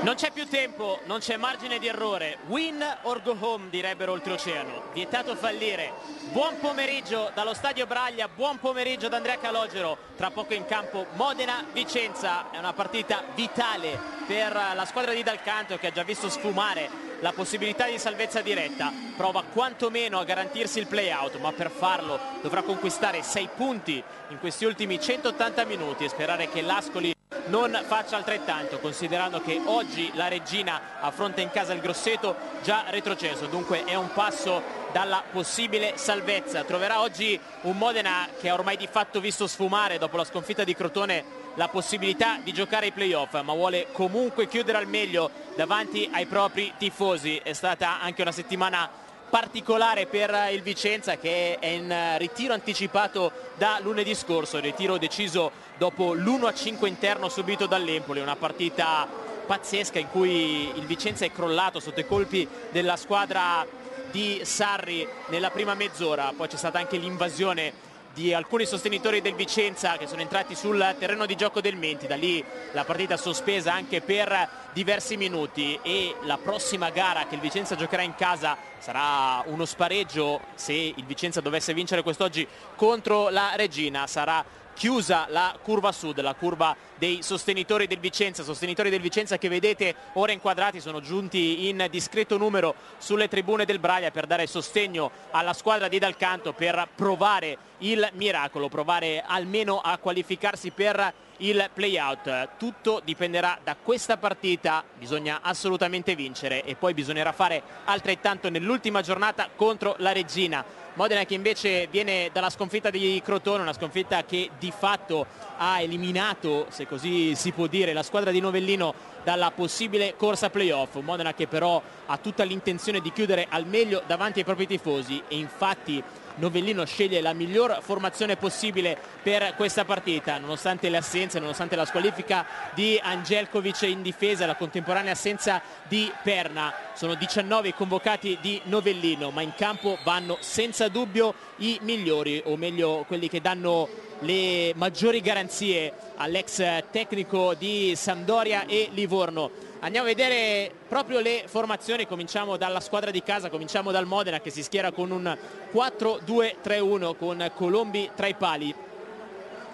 Non c'è più tempo, non c'è margine di errore. Win or go home, direbbero oltreoceano. Vietato fallire. Buon pomeriggio dallo Stadio Braglia, buon pomeriggio da Andrea Calogero. Tra poco in campo Modena-Vicenza. È una partita vitale per la squadra di Dalcanto, che ha già visto sfumare la possibilità di salvezza diretta. Prova quantomeno a garantirsi il play-out, ma per farlo dovrà conquistare 6 punti in questi ultimi 180 minuti e sperare che l'Ascoli non faccia altrettanto, considerando che oggi la Reggina affronta in casa il Grosseto già retrocesso. Dunque è un passo dalla possibile salvezza. Troverà oggi un Modena che ha ormai di fatto visto sfumare dopo la sconfitta di Crotone la possibilità di giocare ai playoff, ma vuole comunque chiudere al meglio davanti ai propri tifosi. È stata anche una settimana particolare per il Vicenza, che è in ritiro anticipato da lunedì scorso, ritiro deciso dopo l'1-5 interno subito dall'Empoli. Una partita pazzesca in cui il Vicenza è crollato sotto i colpi della squadra di Sarri nella prima mezz'ora. Poi c'è stata anche l'invasione di alcuni sostenitori del Vicenza che sono entrati sul terreno di gioco del Menti. Da lì la partita sospesa anche per diversi minuti, e la prossima gara che il Vicenza giocherà in casa sarà uno spareggio. Se il Vicenza dovesse vincere quest'oggi contro la Reggina, sarà chiusa la curva sud, la curva dei sostenitori del Vicenza che vedete ora inquadrati. Sono giunti in discreto numero sulle tribune del Braglia per dare sostegno alla squadra di Dalcanto, per provare il miracolo, provare almeno a qualificarsi per il play-out. Tutto dipenderà da questa partita, bisogna assolutamente vincere e poi bisognerà fare altrettanto nell'ultima giornata contro la Reggina. Modena che invece viene dalla sconfitta di Crotone, una sconfitta che di fatto ha eliminato, se così si può dire, la squadra di Novellino dalla possibile corsa playoff. Modena che però ha tutta l'intenzione di chiudere al meglio davanti ai propri tifosi, e infatti Novellino sceglie la miglior formazione possibile per questa partita, nonostante le assenze, nonostante la squalifica di Angelkovic in difesa, la contemporanea assenza di Perna. Sono 19 i convocati di Novellino, ma in campo vanno senza dubbio i migliori, o meglio quelli che danno le maggiori garanzie all'ex tecnico di Sampdoria e Livorno. Andiamo a vedere proprio le formazioni. Cominciamo dalla squadra di casa, cominciamo dal Modena, che si schiera con un 4-2-3-1 con Colombi tra i pali.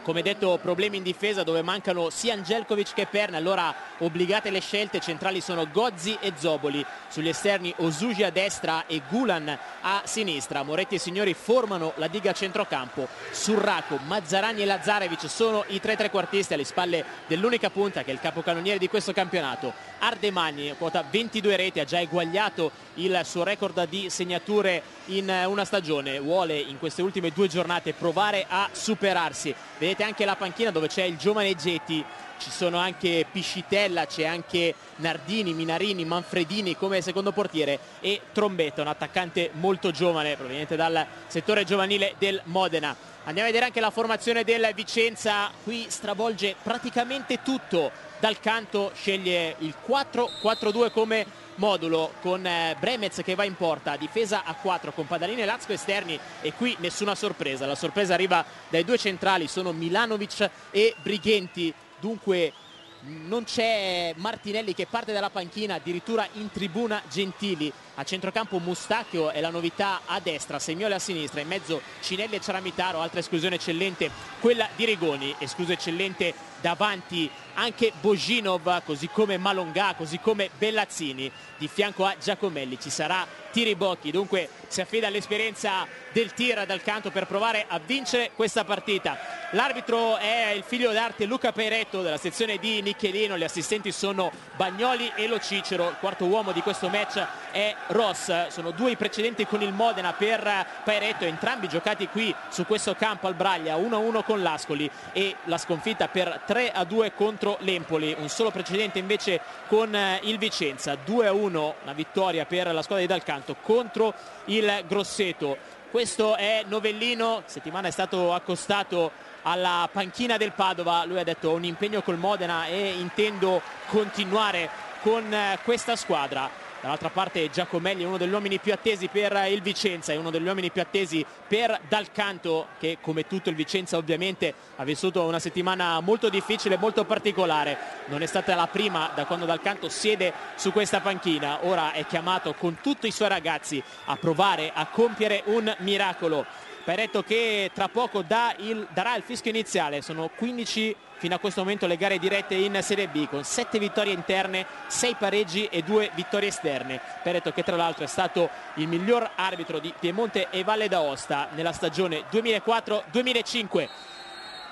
Come detto, problemi in difesa dove mancano sia Angelkovic che Perna, allora obbligate le scelte. Centrali sono Gozzi e Zoboli, sugli esterni Osugi a destra e Gulan a sinistra. Moretti e Signori formano la diga a centrocampo. Surraco, Mazzarani e Lazarevic sono i tre trequartisti alle spalle dell'unica punta che è il capocannoniere di questo campionato. Ardemagni, quota 22 reti, ha già eguagliato il suo record di segnature in una stagione. Vuole in queste ultime 2 giornate provare a superarsi. Vedete anche la panchina dove c'è il giovane Geti, ci sono anche Piscitella, c'è anche Nardini, Minarini, Manfredini come secondo portiere, e Trombetta, un attaccante molto giovane proveniente dal settore giovanile del Modena. Andiamo a vedere anche la formazione del Vicenza. Qui stravolge praticamente tutto. Dalcanto sceglie il 4-4-2 come modulo, con Bremez che va in porta, difesa a 4 con Padalini e Lazco esterni, e qui nessuna sorpresa. La sorpresa arriva dai 2 centrali, sono Milanovic e Brighenti. Dunque non c'è Martinelli che parte dalla panchina, addirittura in tribuna Gentili. A centrocampo Mustacchio è la novità a destra, Semioli a sinistra, in mezzo Cinelli e Ciaramitaro. Altra esclusione eccellente quella di Rigoni, escluso eccellente davanti anche Boginov, così come Malongà, così come Bellazzini. Di fianco a Giacomelli ci sarà Tiribocchi, dunque si affida all'esperienza del tir dal canto per provare a vincere questa partita. L'arbitro è il figlio d'arte Luca Peiretto della sezione di Nichelino, gli assistenti sono Bagnoli e Lo Cicero, il quarto uomo di questo match è Ross. Sono 2 i precedenti con il Modena per Peiretto, entrambi giocati qui su questo campo al Braglia, 1-1 con l'Ascoli e la sconfitta per 3-2 contro l'Empoli. Un solo precedente invece con il Vicenza, 2-1 la vittoria per la squadra di Dalcanto contro il Grosseto. Questo è Novellino, settimana è stato accostato alla panchina del Padova. Lui ha detto: ho un impegno col Modena e intendo continuare con questa squadra. Dall'altra parte Giacomelli è uno degli uomini più attesi per il Vicenza, è uno degli uomini più attesi per Dal Canto, che come tutto il Vicenza ovviamente ha vissuto una settimana molto difficile, molto particolare. Non è stata la prima da quando Dal Canto siede su questa panchina. Ora è chiamato con tutti i suoi ragazzi a provare a compiere un miracolo. Paretto che tra poco darà il fischio iniziale. Sono 15 fino a questo momento le gare dirette in Serie B, con 7 vittorie interne, 6 pareggi e 2 vittorie esterne. Paretto che tra l'altro è stato il miglior arbitro di Piemonte e Valle d'Aosta nella stagione 2004-2005.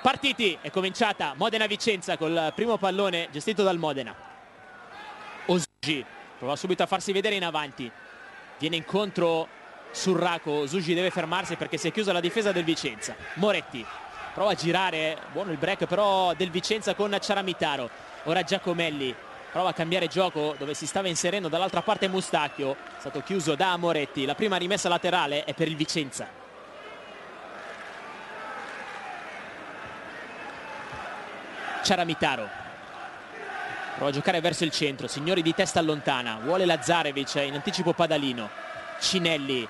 Partiti, è cominciata Modena-Vicenza col primo pallone gestito dal Modena. Osugi prova subito a farsi vedere in avanti, viene incontro Surraco. Zugi deve fermarsi perché si è chiusa la difesa del Vicenza. Moretti prova a girare, buono il break però del Vicenza con Ciaramitaro. Ora Giacomelli prova a cambiare gioco dove si stava inserendo dall'altra parte Mustacchio, è stato chiuso da Moretti. La prima rimessa laterale è per il Vicenza. Ciaramitaro prova a giocare verso il centro, Signori di testa allontana, vuole Lazarevic, in anticipo Padalino. Cinelli,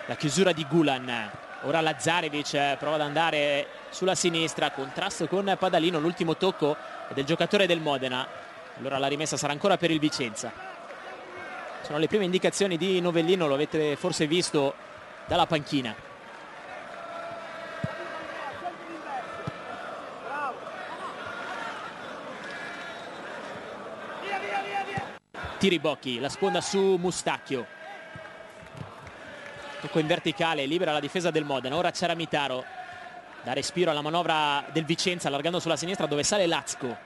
la chiusura di Gulan. Ora Lazarevic prova ad andare sulla sinistra, contrasto con Padalino, l'ultimo tocco è del giocatore del Modena. Allora la rimessa sarà ancora per il Vicenza. Sono le prime indicazioni di Novellino, lo avete forse visto dalla panchina. Tiribocchi, la sponda su Mustacchio. Tocco in verticale, libera la difesa del Modena. Ora Ciaramitaro dà respiro alla manovra del Vicenza, allargando sulla sinistra dove sale Lazco.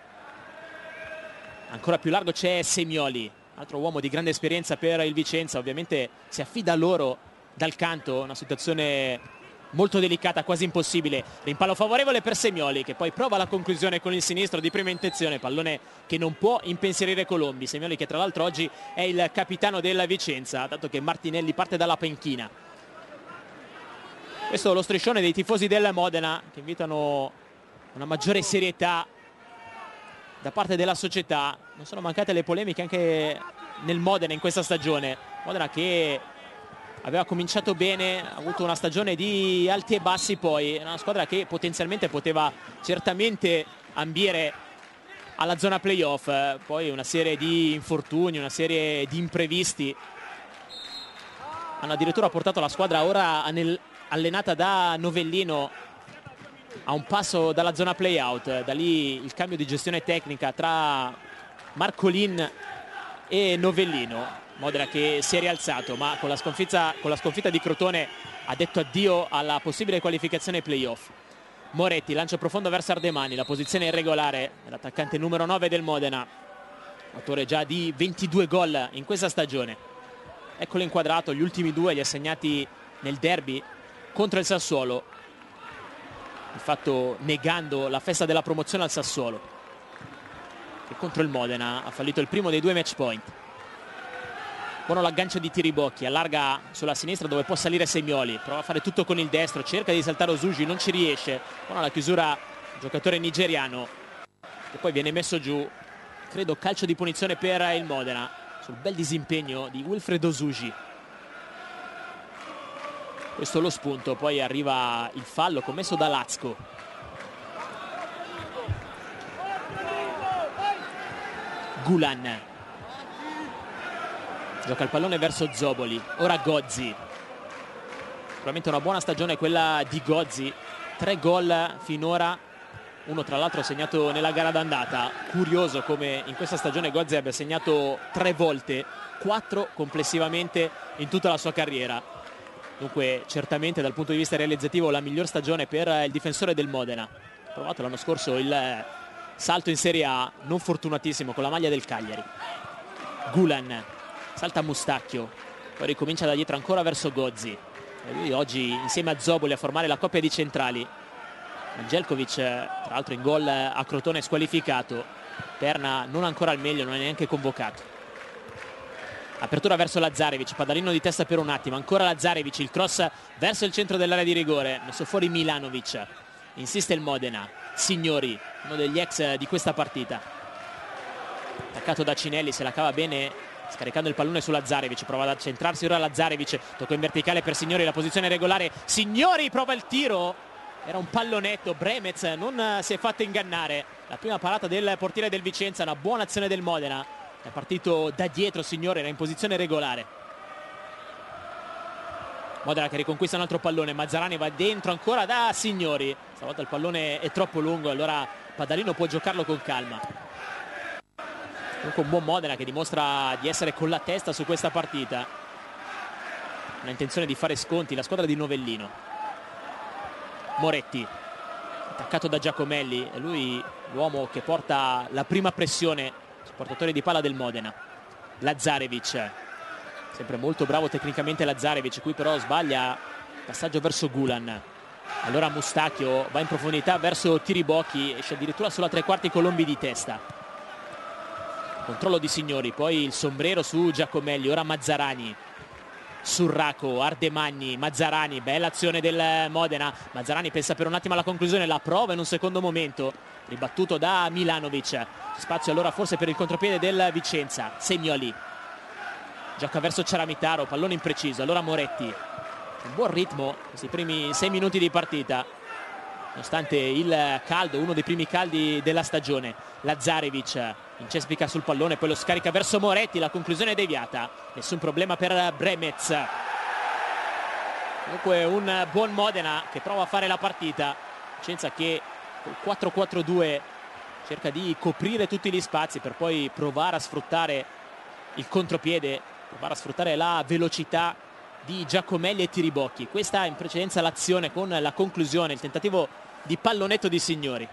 Ancora più largo c'è Semioli, altro uomo di grande esperienza per il Vicenza. Ovviamente si affida a loro Dal Canto, una situazione molto delicata, quasi impossibile. Rimpallo favorevole per Semioli, che poi prova la conclusione con il sinistro di prima intenzione, pallone che non può impensierire Colombi. Semioli che tra l'altro oggi è il capitano della Vicenza, dato che Martinelli parte dalla panchina. Questo è lo striscione dei tifosi del Modena, che invitano una maggiore serietà da parte della società. Non sono mancate le polemiche anche nel Modena in questa stagione. Modena che aveva cominciato bene, ha avuto una stagione di alti e bassi, poi è una squadra che potenzialmente poteva certamente ambire alla zona playoff. Poi una serie di infortuni, una serie di imprevisti hanno addirittura portato la squadra ora allenata da Novellino a un passo dalla zona play-out. Da lì il cambio di gestione tecnica tra Marcolin e Novellino. Modena che si è rialzato, ma con la sconfitta di Crotone ha detto addio alla possibile qualificazione play-off. Moretti, lancio profondo verso Ardemani, la posizione irregolare dell'attaccante numero 9 del Modena, autore già di 22 gol in questa stagione. Eccolo inquadrato, gli ultimi 2 li ha segnati nel derby contro il Sassuolo, di fatto negando la festa della promozione al Sassuolo, che contro il Modena ha fallito il primo dei 2 match point. Buono l'aggancio di Tiribocchi, allarga sulla sinistra dove può salire Semioli, prova a fare tutto con il destro, cerca di saltare Osugi, non ci riesce. Buona la chiusura del giocatore nigeriano, che poi viene messo giù. Credo calcio di punizione per il Modena sul bel disimpegno di Wilfredo Osugi. Questo è lo spunto, poi arriva il fallo commesso da Lazco. Gulan gioca il pallone verso Zoboli, ora Gozzi. Probabilmente una buona stagione quella di Gozzi, 3 gol finora, uno tra l'altro segnato nella gara d'andata. Curioso come in questa stagione Gozzi abbia segnato 3 volte, 4 complessivamente in tutta la sua carriera. Dunque certamente dal punto di vista realizzativo la miglior stagione per il difensore del Modena. Ha provato l'anno scorso il salto in Serie A, non fortunatissimo con la maglia del Cagliari. Gulan salta Mustacchio, poi ricomincia da dietro ancora verso Gozzi, e lui oggi insieme a Zoboli a formare la coppia di centrali. Angelkovic tra l'altro in gol a Crotone squalificato, Perna non ancora al meglio, non è neanche convocato. Apertura verso Lazarevic, Padalino di testa per un attimo, ancora Lazarevic, il cross verso il centro dell'area di rigore, messo fuori Milanovic. Insiste il Modena, Signori, uno degli ex di questa partita, attaccato da Cinelli, se la cava bene scaricando il pallone su Lazarevic, prova ad accentrarsi ora Lazarevic, tocco in verticale per Signori, la posizione regolare, Signori prova il tiro, era un pallonetto, Bremez non si è fatto ingannare, la prima parata del portiere del Vicenza, una buona azione del Modena, è partito da dietro Signori, era in posizione regolare. Modena che riconquista un altro pallone, Mazzarani va dentro ancora da Signori, stavolta il pallone è troppo lungo, allora Padalino può giocarlo con calma. Comunque un buon Modena che dimostra di essere con la testa su questa partita, una intenzione di fare sconti, la squadra di Novellino. Moretti attaccato da Giacomelli, è lui l'uomo che porta la prima pressione sul portatore di palla del Modena. Lazarevic, sempre molto bravo tecnicamente Lazarevic, qui però sbaglia passaggio verso Gulan, allora Mustachio va in profondità verso Tiribocchi, esce addirittura sulla tre quarti Colombi di testa, controllo di Signori, poi il sombrero su Giacomelli, ora Mazzarani, Surraco, Ardemagni, Mazzarani, bella azione del Modena, Mazzarani pensa per un attimo alla conclusione, la prova in un secondo momento, ribattuto da Milanovic, spazio allora forse per il contropiede del Vicenza, Semioli gioca verso Ciaramitaro, pallone impreciso, allora Moretti, un buon ritmo questi primi 6 minuti di partita nonostante il caldo, uno dei primi caldi della stagione. Lazarevic incespica sul pallone, poi lo scarica verso Moretti, la conclusione è deviata, nessun problema per Bremez. Comunque un buon Modena che prova a fare la partita, Vicenza che col 4-4-2 cerca di coprire tutti gli spazi per poi provare a sfruttare il contropiede, provare a sfruttare la velocità di Giacomelli e Tiribocchi. Questa in precedenza l'azione con la conclusione, il tentativo di pallonetto di Signori.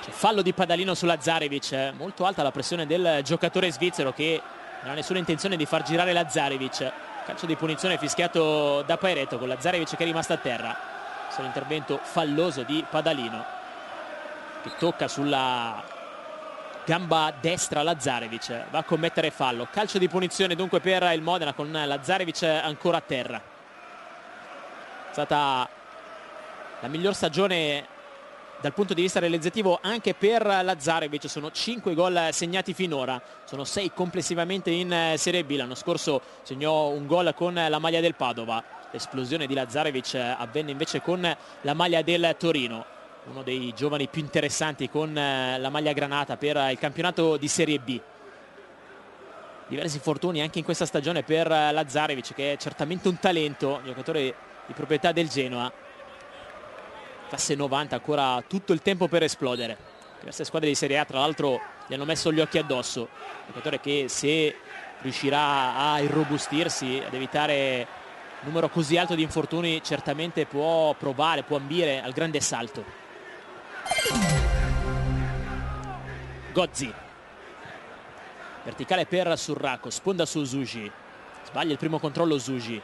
C'è fallo di Padalino su Lazarevic, molto alta la pressione del giocatore svizzero che non ha nessuna intenzione di far girare Lazarevic. Calcio di punizione fischiato da Pairetto con Lazarevic che è rimasto a terra. Questo è l'intervento falloso di Padalino che tocca sulla gamba destra Lazarevic, va a commettere fallo. Calcio di punizione dunque per il Modena con Lazarevic ancora a terra. È stata la miglior stagione dal punto di vista realizzativo anche per Lazarevic, sono 5 gol segnati finora, sono 6 complessivamente in Serie B. L'anno scorso segnò un gol con la maglia del Padova, l'esplosione di Lazarevic avvenne invece con la maglia del Torino, uno dei giovani più interessanti con la maglia granata per il campionato di Serie B. Diversi infortuni anche in questa stagione per Lazarevic, che è certamente un talento, giocatore di proprietà del Genoa, classe 90, ancora tutto il tempo per esplodere. Diverse squadre di Serie A tra l'altro gli hanno messo gli occhi addosso, giocatore che se riuscirà a irrobustirsi, ad evitare un numero così alto di infortuni, certamente può provare, può ambire al grande salto. Gozzi, verticale per Surraco, sponda su Zugi, sbaglia il primo controllo Zugi,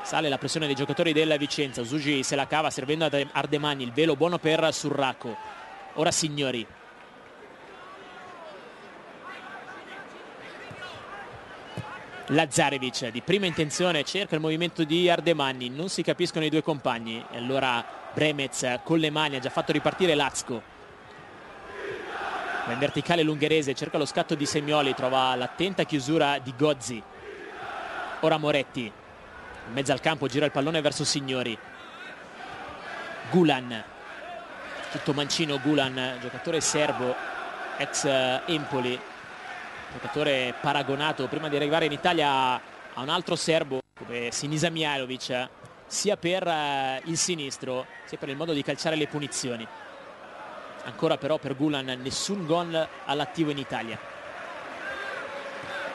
sale la pressione dei giocatori del Vicenza, Zugi se la cava servendo ad Ardemagni, il velo buono per Surraco, ora Signori, Lazarevic di prima intenzione cerca il movimento di Ardemagni, non si capiscono i due compagni e allora Bremez con le mani ha già fatto ripartire Lazco, va in verticale l'ungherese, cerca lo scatto di Semioli, trova l'attenta chiusura di Gozzi, ora Moretti in mezzo al campo, gira il pallone verso Signori, Gulan, tutto mancino Gulan, giocatore serbo ex Empoli, giocatore paragonato prima di arrivare in Italia a un altro serbo come Sinisa Mihajlovic, sia per il sinistro sia per il modo di calciare le punizioni. Ancora però per Gulan nessun gol all'attivo in Italia.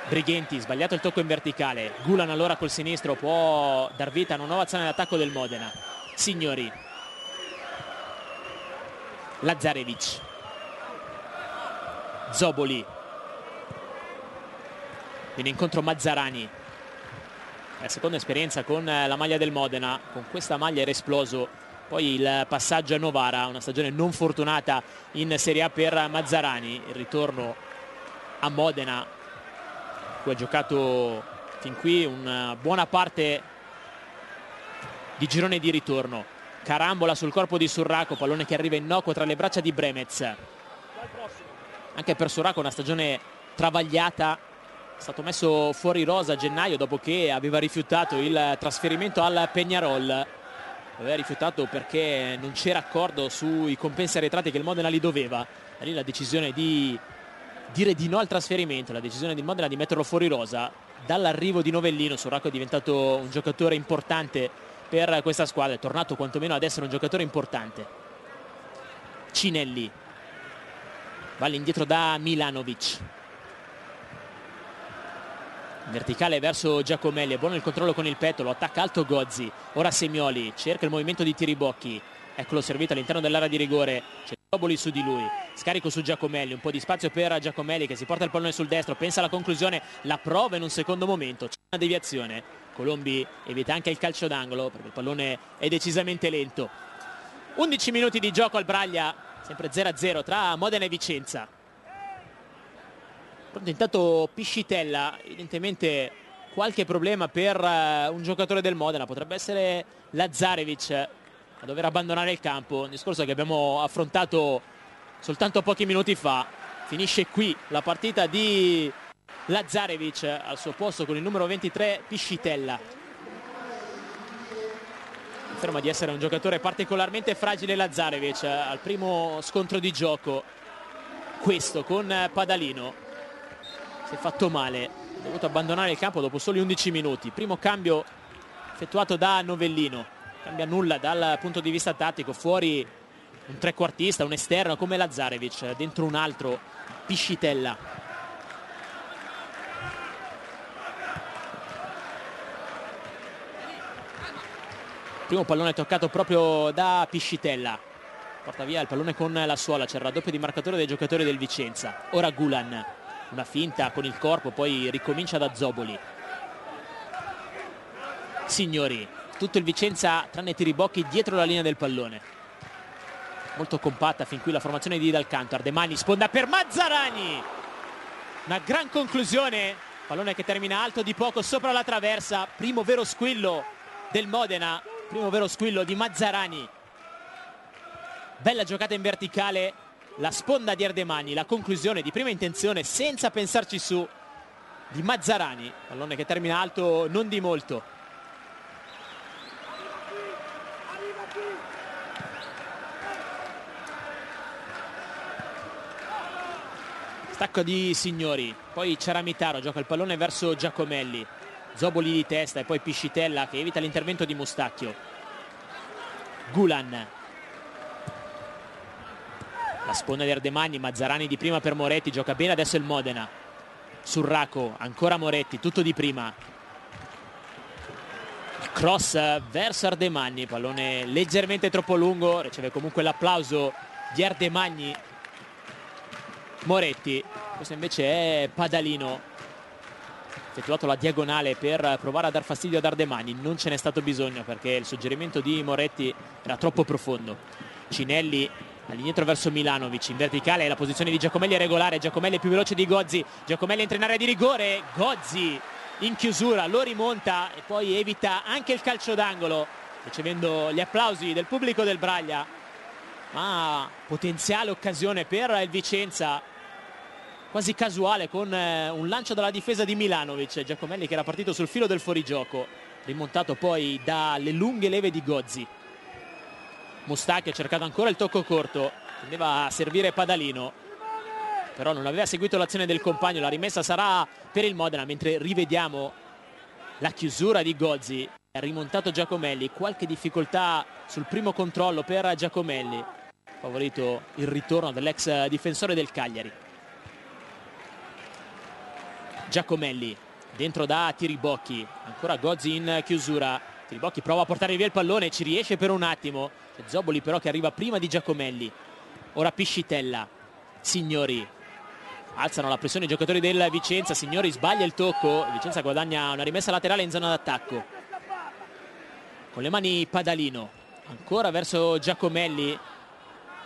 Brighenti, sbagliato il tocco in verticale, Gulan allora col sinistro può dar vita a una nuova azione d'attacco del Modena. Signori, Lazarevic, Zoboli, viene incontro Mazzarani, la seconda esperienza con la maglia del Modena, con questa maglia era esploso poi il passaggio a Novara, una stagione non fortunata in Serie A per Mazzarani, il ritorno a Modena, cui ha giocato fin qui una buona parte di girone di ritorno. Carambola sul corpo di Surraco, pallone che arriva innocuo tra le braccia di Bremez. Anche per Surraco una stagione travagliata, è stato messo fuori rosa a gennaio dopo che aveva rifiutato il trasferimento al Peñarol. Aveva rifiutato perché non c'era accordo sui compensi arretrati che il Modena gli doveva. Da lì la decisione di dire di no al trasferimento, la decisione del Modena di metterlo fuori rosa. Dall'arrivo di Novellino, Soracco è diventato un giocatore importante per questa squadra, è tornato quantomeno ad essere un giocatore importante. Cinelli va all'indietro da Milanovic, verticale verso Giacomelli, è buono il controllo con il petto, lo attacca alto Gozzi. Ora Semioli cerca il movimento di Tiribocchi, eccolo servito all'interno dell'area di rigore, c'è Zoboli su di lui, scarico su Giacomelli, un po' di spazio per Giacomelli che si porta il pallone sul destro, pensa alla conclusione, la prova in un secondo momento, c'è una deviazione, Colombi evita anche il calcio d'angolo perché il pallone è decisamente lento. 11 minuti di gioco al Braglia, sempre 0-0 tra Modena e Vicenza. Pronto intanto Piscitella, evidentemente qualche problema per un giocatore del Modena, potrebbe essere Lazarevic a dover abbandonare il campo, un discorso che abbiamo affrontato soltanto pochi minuti fa. Finisce qui la partita di Lazarevic, al suo posto con il numero 23 Piscitella. Conferma di essere un giocatore particolarmente fragile Lazarevic, al primo scontro di gioco questo con Padalino si è fatto male, ha dovuto abbandonare il campo dopo soli 11 minuti. Primo cambio effettuato da Novellino, cambia nulla dal punto di vista tattico, fuori un trequartista, un esterno come Lazarevic, dentro un altro Piscitella. Primo pallone toccato proprio da Piscitella, porta via il pallone con la suola, c'è il raddoppio di marcatore dei giocatori del Vicenza. Ora Gulan, una finta con il corpo, poi ricomincia da Zoboli. Signori, tutto il Vicenza tranne Tiribocchi dietro la linea del pallone, molto compatta fin qui la formazione di Dal Canto. Ardemani, sponda per Mazzarani, una gran conclusione, pallone che termina alto di poco sopra la traversa. Primo vero squillo del Modena, primo vero squillo di Mazzarani. Bella giocata in verticale, la sponda di Ardemani, la conclusione di prima intenzione senza pensarci su di Mazzarani, pallone che termina alto non di molto. Stacco di Signori, poi Ceramitaro gioca il pallone verso Giacomelli, Zoboli di testa e poi Piscitella che evita l'intervento di Mustacchio. Gulan, la sponda di Ardemani, Mazzarani di prima per Moretti, gioca bene adesso il Modena. Surraco, ancora Moretti, tutto di prima. Il cross verso Ardemani, pallone leggermente troppo lungo, riceve comunque l'applauso di Ardemani. Moretti, questo invece è Padalino, effettuato la diagonale per provare a dar fastidio ad Ardemani, non ce n'è stato bisogno perché il suggerimento di Moretti era troppo profondo. Cinelli all'indietro verso Milanovic, in verticale la posizione di Giacomelli è regolare, Giacomelli è più veloce di Gozzi, Giacomelli entra in area di rigore, Gozzi in chiusura, lo rimonta e poi evita anche il calcio d'angolo, ricevendo gli applausi del pubblico del Braglia, ma potenziale occasione per il Vicenza, quasi casuale con un lancio dalla difesa di Milanovic. Giacomelli che era partito sul filo del fuorigioco, rimontato poi dalle lunghe leve di Gozzi. Mustacchi ha cercato ancora il tocco corto, tendeva a servire Padalino, però non aveva seguito l'azione del compagno. La rimessa sarà per il Modena, mentre rivediamo la chiusura di Gozzi. È rimontato Giacomelli, qualche difficoltà sul primo controllo per Giacomelli, favorito il ritorno dell'ex difensore del Cagliari. Giacomelli dentro da Tiribocchi, ancora Gozzi in chiusura, Tiribocchi prova a portare via il pallone, ci riesce per un attimo, c'è Zoboli però che arriva prima di Giacomelli. Ora Piscitella, Signori, alzano la pressione i giocatori del Vicenza, Signori sbaglia il tocco, il Vicenza guadagna una rimessa laterale in zona d'attacco. Con le mani Padalino, ancora verso Giacomelli,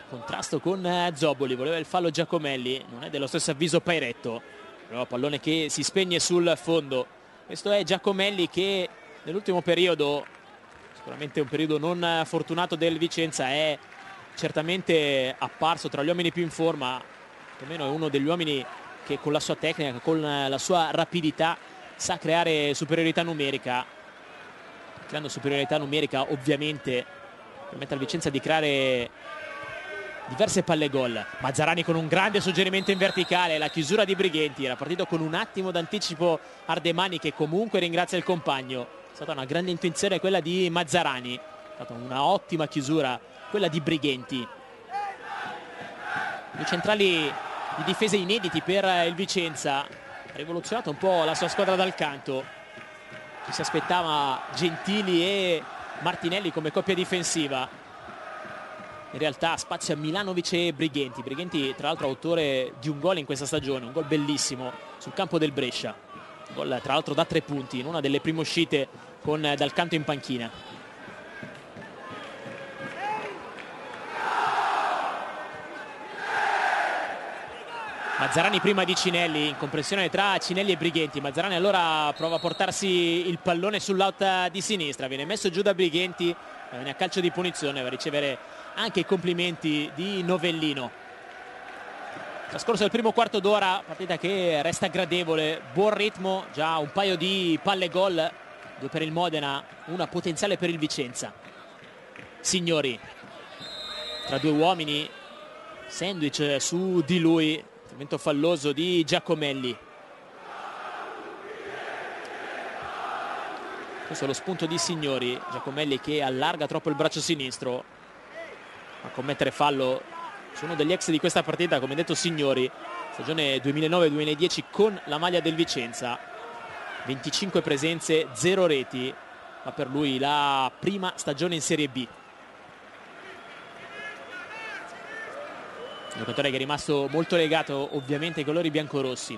contrasto con Zoboli, voleva il fallo Giacomelli, non è dello stesso avviso Pairetto, però pallone che si spegne sul fondo. Questo è Giacomelli che nell'ultimo periodo, sicuramente un periodo non fortunato del Vicenza, è certamente apparso tra gli uomini più in forma, più o meno è uno degli uomini che con la sua tecnica, con la sua rapidità sa creare superiorità numerica. Creando superiorità numerica ovviamente permette al Vicenza di creare diverse palle gol. Mazzarani con un grande suggerimento in verticale, la chiusura di Brighenti, era partito con un attimo d'anticipo Ardemani, che comunque ringrazia il compagno. È stata una grande intuizione quella di Mazzarani, è stata una ottima chiusura quella di Brighenti. Due centrali di difesa inediti per il Vicenza, ha rivoluzionato un po' la sua squadra dal canto. Ci si aspettava Gentili e Martinelli come coppia difensiva, in realtà spazia Milanovic e Brighenti. Brighenti tra l'altro autore di un gol in questa stagione, un gol bellissimo sul campo del Brescia, un gol tra l'altro da 3 punti in una delle prime uscite dal canto in panchina. Mazzarani prima di Cinelli, in compressione tra Cinelli e Brighenti. Mazzarani allora prova a portarsi il pallone sull'out di sinistra, viene messo giù da Brighenti, viene a calcio di punizione, va a ricevere anche i complimenti di Novellino. Trascorso il primo quarto d'ora, partita che resta gradevole, buon ritmo, già un paio di palle gol, 2 per il Modena, una potenziale per il Vicenza. Signori, tra 2 uomini, sandwich su di lui, intervento falloso di Giacomelli. Questo è lo spunto di Signori, Giacomelli che allarga troppo il braccio sinistro a commettere fallo su uno degli ex di questa partita, come detto Signori, stagione 2009-2010 con la maglia del Vicenza, 25 presenze, 0 reti, ma per lui la prima stagione in Serie B. Un giocatore che è rimasto molto legato ovviamente ai colori biancorossi.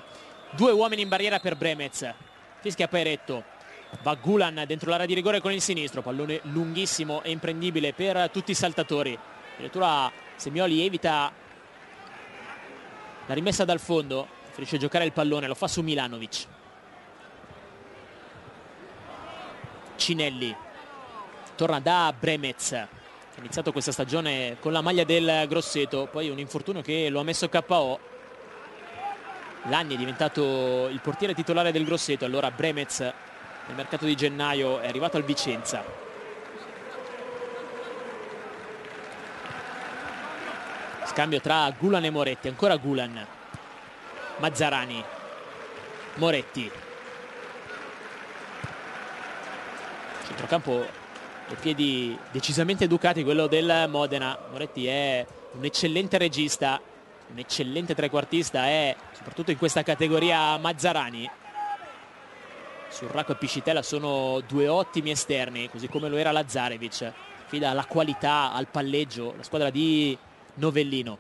2 uomini in barriera per Bremez, fischia Pairetto, va Gulan dentro l'area di rigore con il sinistro, pallone lunghissimo e imprendibile per tutti i saltatori. Addirittura Semioli evita la rimessa dal fondo, preferisce giocare il pallone, lo fa su Milanovic. Cinelli torna da Bremez, che ha iniziato questa stagione con la maglia del Grosseto, poi un infortunio che lo ha messo KO. Lagni è diventato il portiere titolare del Grosseto, allora Bremez nel mercato di gennaio è arrivato al Vicenza. Scambio tra Gulan e Moretti, ancora Gulan, Mazzarani, Moretti, centrocampo ai piedi decisamente educati quello del Modena. Moretti è un eccellente regista, un eccellente trequartista, è soprattutto in questa categoria Mazzarani. Surraco e Piscitella sono 2 ottimi esterni, così come lo era Lazarevic. Fida alla qualità, al palleggio la squadra di Novellino.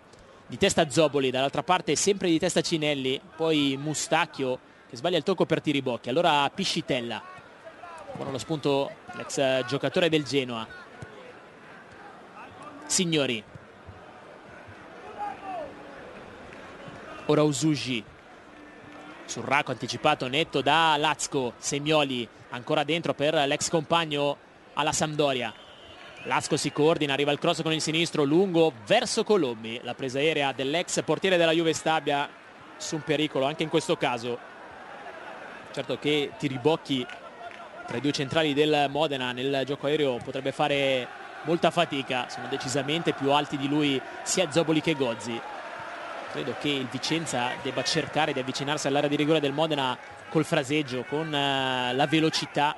Di testa Zoboli, dall'altra parte sempre di testa Cinelli, poi Mustacchio che sbaglia il tocco per Tiribocchi, allora Piscitella. Buono lo spunto l'ex giocatore del Genoa. Signori, ora Usugi, Surraco anticipato netto da Lazco. Semioli ancora dentro per l'ex compagno alla Sampdoria. Lasco si coordina, arriva il cross con il sinistro lungo verso Colombi, la presa aerea dell'ex portiere della Juve Stabia su un pericolo anche in questo caso. Certo che Tiribocchi tra i 2 centrali del Modena nel gioco aereo potrebbe fare molta fatica, sono decisamente più alti di lui sia Zoboli che Gozzi. Credo che il Vicenza debba cercare di avvicinarsi all'area di rigore del Modena col fraseggio, con la velocità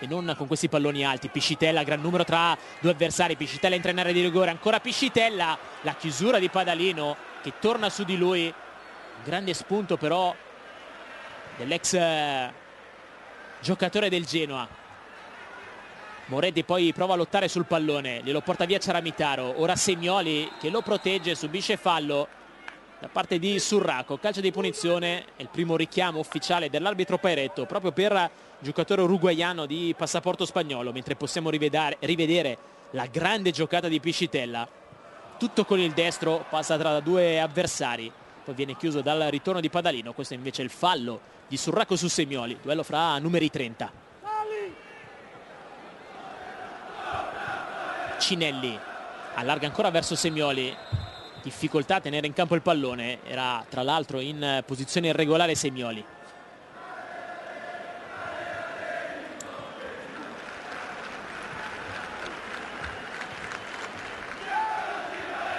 e non con questi palloni alti. Piscitella, gran numero tra 2 avversari, Piscitella entra in area di rigore, ancora Piscitella, la chiusura di Padalino che torna su di lui, un grande spunto però dell'ex giocatore del Genoa. Moretti poi prova a lottare sul pallone, glielo porta via Ciaramitaro, ora Semioli che lo protegge, subisce fallo da parte di Surraco, calcio di punizione, è il primo richiamo ufficiale dell'arbitro Pairetto proprio per giocatore uruguaiano di passaporto spagnolo, mentre possiamo rivedere la grande giocata di Piscitella, tutto con il destro, passa tra 2 avversari, poi viene chiuso dal ritorno di Padalino. Questo invece è il fallo di Surraco su Semioli, duello fra numeri 30. Cinelli allarga ancora verso Semioli, difficoltà a tenere in campo il pallone. Era tra l'altro in posizione irregolare Semioli.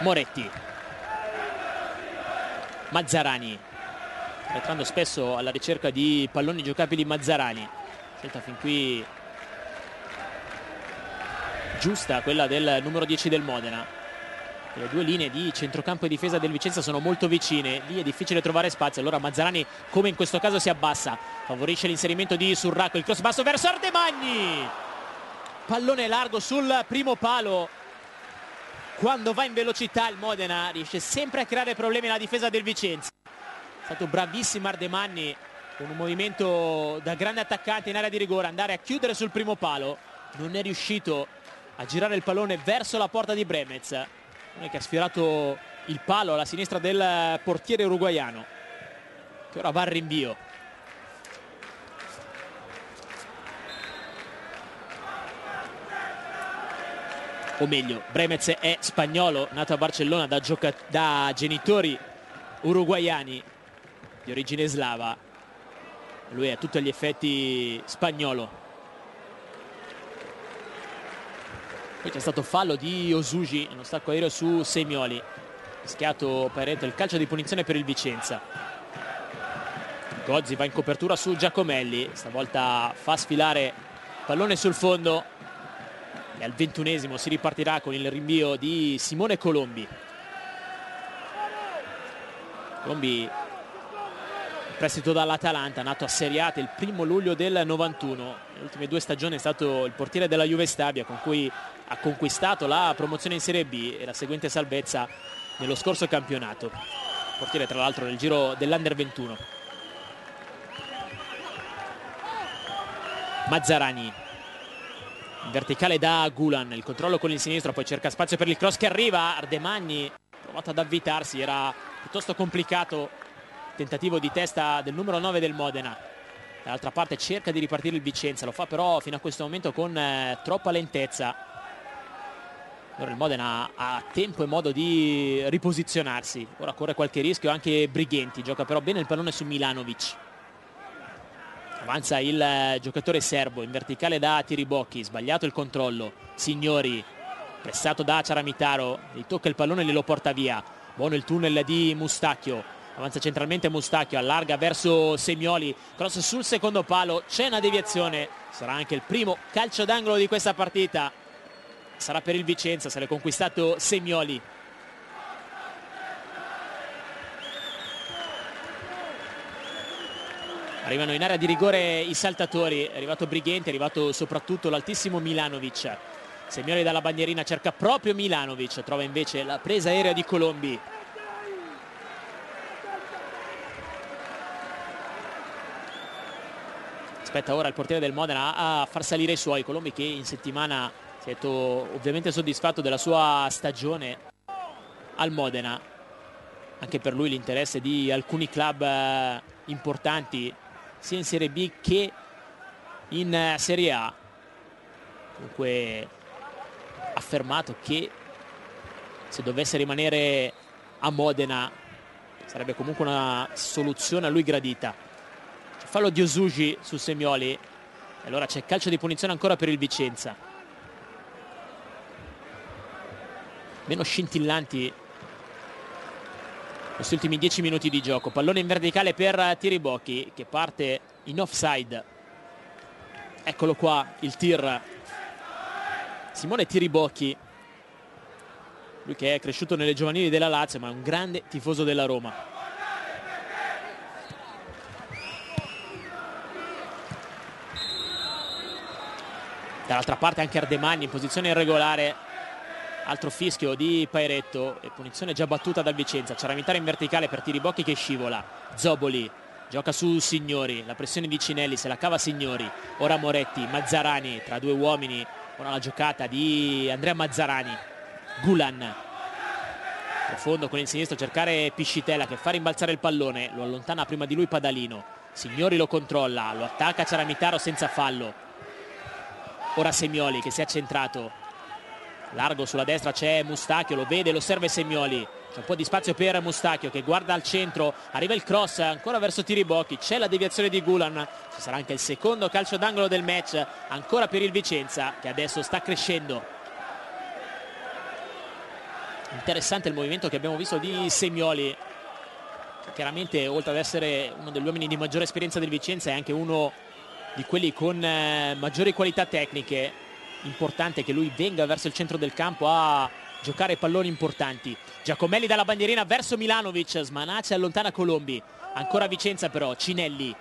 Moretti, Mazzarani, entrando spesso alla ricerca di palloni giocabili. Mazzarani, scelta fin qui giusta quella del numero 10 del Modena. Le due linee di centrocampo e difesa del Vicenza sono molto vicine, lì è difficile trovare spazio, allora Mazzarani come in questo caso si abbassa, favorisce l'inserimento di Surracco, il cross basso verso Ardemagni, pallone largo sul primo palo. Quando va in velocità il Modena riesce sempre a creare problemi alla difesa del Vicenza. È stato bravissimo Ardemagni con un movimento da grande attaccante in area di rigore, andare a chiudere sul primo palo. Non è riuscito a girare il pallone verso la porta di Bremez, che ha sfiorato il palo alla sinistra del portiere uruguaiano, che ora va al rinvio. O meglio, Bremez è spagnolo, nato a Barcellona da genitori uruguaiani di origine slava. Lui è a tutti gli effetti spagnolo. Poi c'è stato fallo di Osuji, uno stacco aereo su Semioli. Rischiato Pareto, il calcio di punizione per il Vicenza. Gozzi va in copertura su Giacomelli, stavolta fa sfilare pallone sul fondo. E al 21esimo si ripartirà con il rinvio di Simone Colombi. Colombi, prestito dall'Atalanta, nato a Serie A il 1° luglio del 91. Le ultime 2 stagioni è stato il portiere della Juve Stabia, con cui ha conquistato la promozione in Serie B e la seguente salvezza nello scorso campionato. Portiere tra l'altro nel giro dell'Under 21. Mazzarani, in verticale da Gulan, il controllo con il sinistro, poi cerca spazio per il cross che arriva. Ardemagni ha provato ad avvitarsi, era piuttosto complicato il tentativo di testa del numero 9 del Modena. Dall'altra parte cerca di ripartire il Vicenza, lo fa però fino a questo momento con troppa lentezza. Ora il Modena ha tempo e modo di riposizionarsi, ora corre qualche rischio anche Brighenti, gioca però bene il pallone su Milanovic. Avanza il giocatore serbo in verticale da Tiribocchi, sbagliato il controllo. Signori, pressato da Ciaramitaro, gli tocca il pallone e glielo porta via. Buono il tunnel di Mustacchio, avanza centralmente Mustacchio, allarga verso Semioli, cross sul secondo palo, c'è una deviazione, sarà anche il primo calcio d'angolo di questa partita. Sarà per il Vicenza, se l'è conquistato Semioli. Arrivano in area di rigore i saltatori, è arrivato Brighenti, è arrivato soprattutto l'altissimo Milanovic. Semioli dalla bandierina cerca proprio Milanovic, trova invece la presa aerea di Colombi. Aspetta ora il portiere del Modena a far salire i suoi. Colombi che in settimana si è detto ovviamente soddisfatto della sua stagione al Modena. Anche per lui l'interesse di alcuni club importanti sia in Serie B che in Serie A. Comunque ha affermato che se dovesse rimanere a Modena sarebbe comunque una soluzione a lui gradita. C'è fallo di Osuji su Semioli e allora c'è calcio di punizione ancora per il Vicenza. Meno scintillanti questi ultimi 10 minuti di gioco. Pallone in verticale per Tiribocchi che parte in offside. Eccolo qua il tir. Simone Tiribocchi, lui che è cresciuto nelle giovanili della Lazio ma è un grande tifoso della Roma. Dall'altra parte anche Ardemagni in posizione irregolare. Altro fischio di Pairetto e punizione già battuta dal Vicenza. Ciaramitaro in verticale per Tiribocchi che scivola. Zoboli gioca su Signori, la pressione di Cinelli, se la cava Signori. Ora Moretti, Mazzarani tra due uomini. Ora la giocata di Andrea Mazzarani. Gulan profondo con il sinistro, cercare Piscitella che fa rimbalzare il pallone, lo allontana prima di lui Padalino. Signori lo controlla, lo attacca Ciaramitaro senza fallo. Ora Semioli che si è accentrato. Largo sulla destra c'è Mustacchio, lo vede, lo serve Semioli. C'è un po' di spazio per Mustacchio che guarda al centro, arriva il cross ancora verso Tiribocchi, c'è la deviazione di Gulan, ci sarà anche il secondo calcio d'angolo del match ancora per il Vicenza che adesso sta crescendo. Interessante il movimento che abbiamo visto di Semioli, chiaramente oltre ad essere uno degli uomini di maggiore esperienza del Vicenza è anche uno di quelli con maggiori qualità tecniche. Importante che lui venga verso il centro del campo a giocare palloni importanti. Giacomelli dalla bandierina verso Milanovic, smanaccia e allontana Colombi, ancora Vicenza però, Cinelli,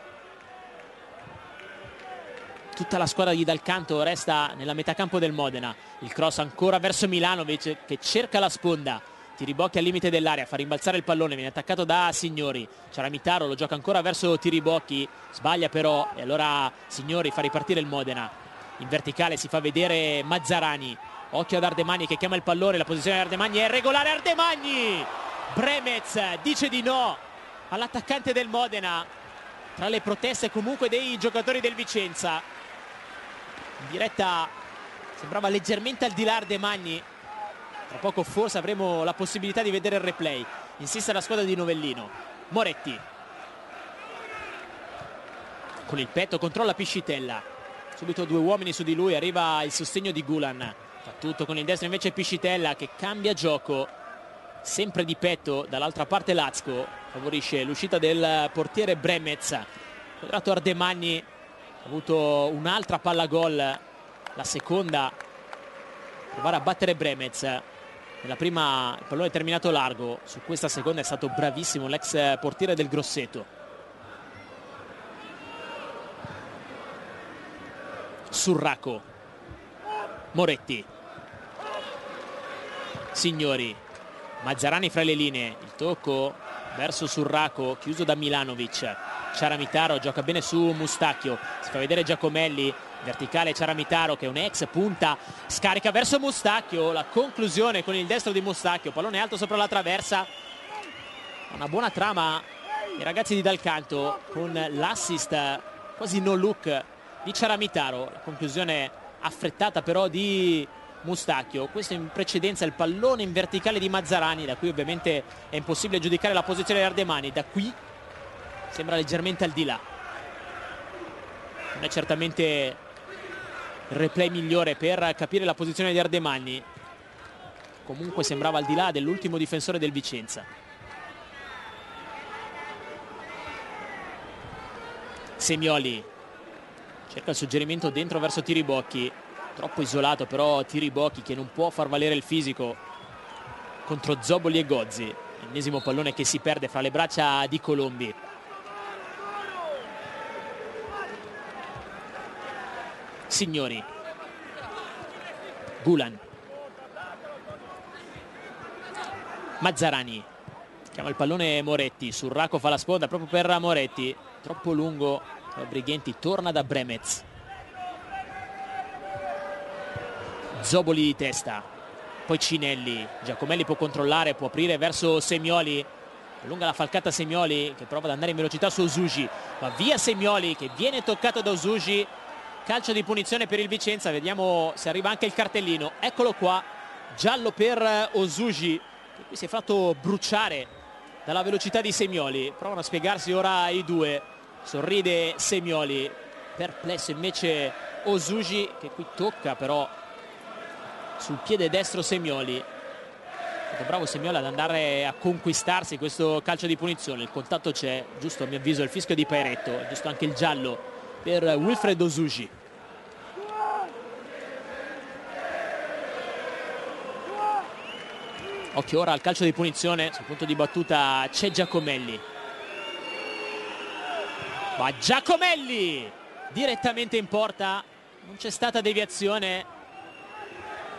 tutta la squadra di dal canto resta nella metà campo del Modena, il cross ancora verso Milanovic che cerca la sponda, Tiribocchi al limite dell'area, fa rimbalzare il pallone, viene attaccato da Signori, Ciaramitaro lo gioca ancora verso Tiribocchi, sbaglia però e allora Signori fa ripartire il Modena, in verticale si fa vedere Mazzarani, occhio ad Ardemagni che chiama il pallone, la posizione di Ardemagni è regolare, Ardemagni, Bremez dice di no all'attaccante del Modena, tra le proteste comunque dei giocatori del Vicenza, in diretta sembrava leggermente al di là Ardemagni, tra poco forse avremo la possibilità di vedere il replay, insiste la squadra di Novellino, Moretti con il petto controlla Piscitella, subito due uomini su di lui, arriva il sostegno di Gulan, fa tutto con il destro invece Piscitella che cambia gioco, sempre di petto dall'altra parte Lazco, favorisce l'uscita del portiere Bremez, quadrato Ardemagni ha avuto un'altra palla gol, la seconda, provare a battere Bremez, nella prima il pallone è terminato largo, su questa seconda è stato bravissimo l'ex portiere del Grosseto. Surraco, Moretti, Signori, Mazzarani fra le linee, il tocco verso Surraco chiuso da Milanovic, Ciaramitaro gioca bene su Mustacchio, si fa vedere Giacomelli, verticale Ciaramitaro che è un ex punta, scarica verso Mustacchio, la conclusione con il destro di Mustacchio, pallone alto sopra la traversa, una buona trama i ragazzi di dal canto con l'assist quasi no look di Ciaramitaro, la conclusione affrettata però di Mustacchio, questo in precedenza il pallone in verticale di Mazzarani, da qui ovviamente è impossibile giudicare la posizione di Ardemagni, da qui sembra leggermente al di là, non è certamente il replay migliore per capire la posizione di Ardemagni, comunque sembrava al di là dell'ultimo difensore del Vicenza. Semioli cerca il suggerimento dentro verso Tiribocchi, troppo isolato però Tiribocchi che non può far valere il fisico contro Zoboli e Gozzi, l'ennesimo pallone che si perde fra le braccia di Colombi. Signori, Gulan, Mazzarani chiama il pallone Moretti, Surraco fa la sponda proprio per Moretti, troppo lungo, Brighenti torna da Bremez, Zoboli di testa, poi Cinelli, Giacomelli può controllare, può aprire verso Semioli, allunga la falcata Semioli che prova ad andare in velocità su Osugi, va via Semioli che viene toccato da Osugi, calcio di punizione per il Vicenza, vediamo se arriva anche il cartellino, eccolo qua, giallo per Osugi che qui si è fatto bruciare dalla velocità di Semioli, provano a spiegarsi ora i due, sorride Semioli, perplesso invece Osugi che qui tocca però sul piede destro Semioli, bravo Semioli ad andare a conquistarsi questo calcio di punizione, il contatto c'è, giusto a mio avviso il fischio di Pairetto, giusto anche il giallo per Wilfred Osugi. Occhio ora al calcio di punizione, sul punto di battuta c'è Giacomelli, ma Giacomelli direttamente in porta, non c'è stata deviazione,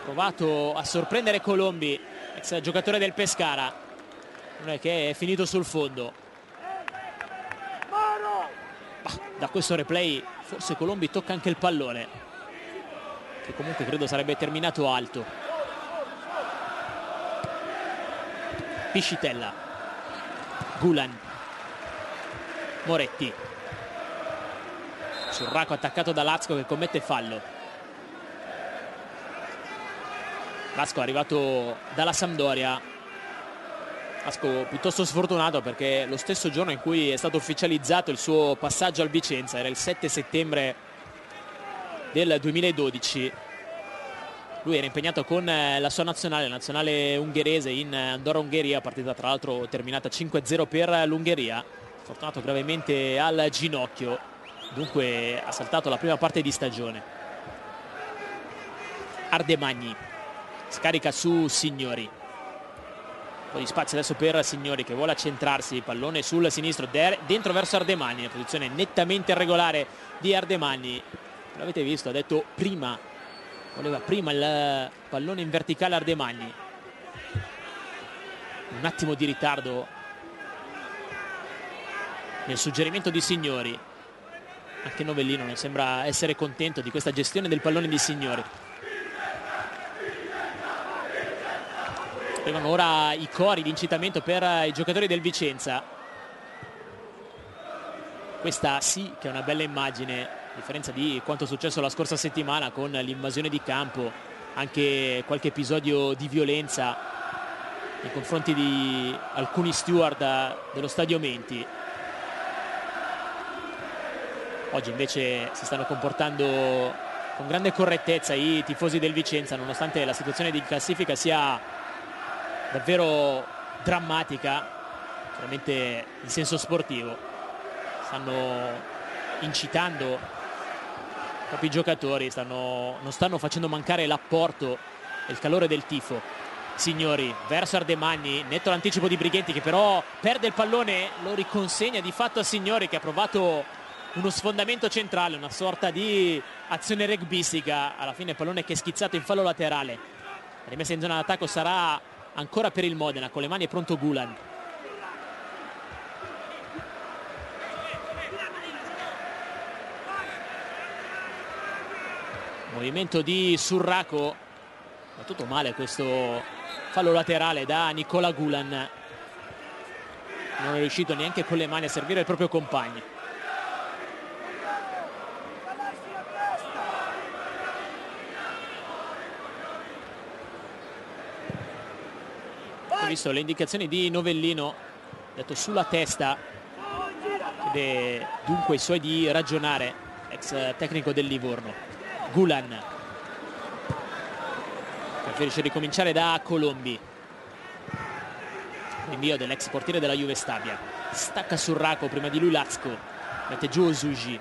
provato a sorprendere Colombi, ex giocatore del Pescara, che è finito sul fondo. Da questo replay forse Colombi tocca anche il pallone, che comunque credo sarebbe terminato alto. Piscitella, Gulan, Moretti, Surraco attaccato da Lazco che commette fallo. Lazco è arrivato dalla Sampdoria, Asco piuttosto sfortunato, perché lo stesso giorno in cui è stato ufficializzato il suo passaggio al Vicenza, era il 7 settembre del 2012, lui era impegnato con la sua nazionale ungherese in Andorra-Ungheria, partita tra l'altro terminata 5-0 per l'Ungheria. Fortunato gravemente al ginocchio, dunque ha saltato la prima parte di stagione. Ardemagni scarica su Signori, un po' di spazio adesso per Signori che vuole accentrarsi, pallone sul sinistro dentro verso Ardemagni, una posizione nettamente irregolare di Ardemagni. L'avete visto, ha detto prima, voleva prima il pallone in verticale Ardemagni. Un attimo di ritardo nel suggerimento di Signori. Anche Novellino non sembra essere contento di questa gestione del pallone di Signori. Arrivano ora i cori di incitamento per i giocatori del Vicenza. Questa sì che è una bella immagine, a differenza di quanto è successo la scorsa settimana con l'invasione di campo, anche qualche episodio di violenza nei confronti di alcuni steward dello stadio Menti. Oggi invece si stanno comportando con grande correttezza i tifosi del Vicenza, nonostante la situazione di classifica sia davvero drammatica, chiaramente in senso sportivo. Stanno incitando i propri giocatori, non stanno facendo mancare l'apporto e il calore del tifo. Signori verso Ardemagni, netto l'anticipo di Brighenti che però perde il pallone, lo riconsegna di fatto a Signori che ha provato uno sfondamento centrale, una sorta di azione rugbistica. Alla fine il pallone che è schizzato in fallo laterale. La rimessa in zona d'attacco sarà ancora per il Modena, con le mani è pronto Gulan. Movimento di Surraco, battuto male questo fallo laterale da Nicola Gulan, non è riuscito neanche con le mani a servire il proprio compagno. Ho visto le indicazioni di Novellino, detto sulla testa, chiede dunque ai suoi di ragionare, ex tecnico del Livorno. Gulan preferisce ricominciare da Colombi, rinvio dell'ex portiere della Juve Stabia. Stacca Surraco, prima di lui Lazco, mette giù Osuji.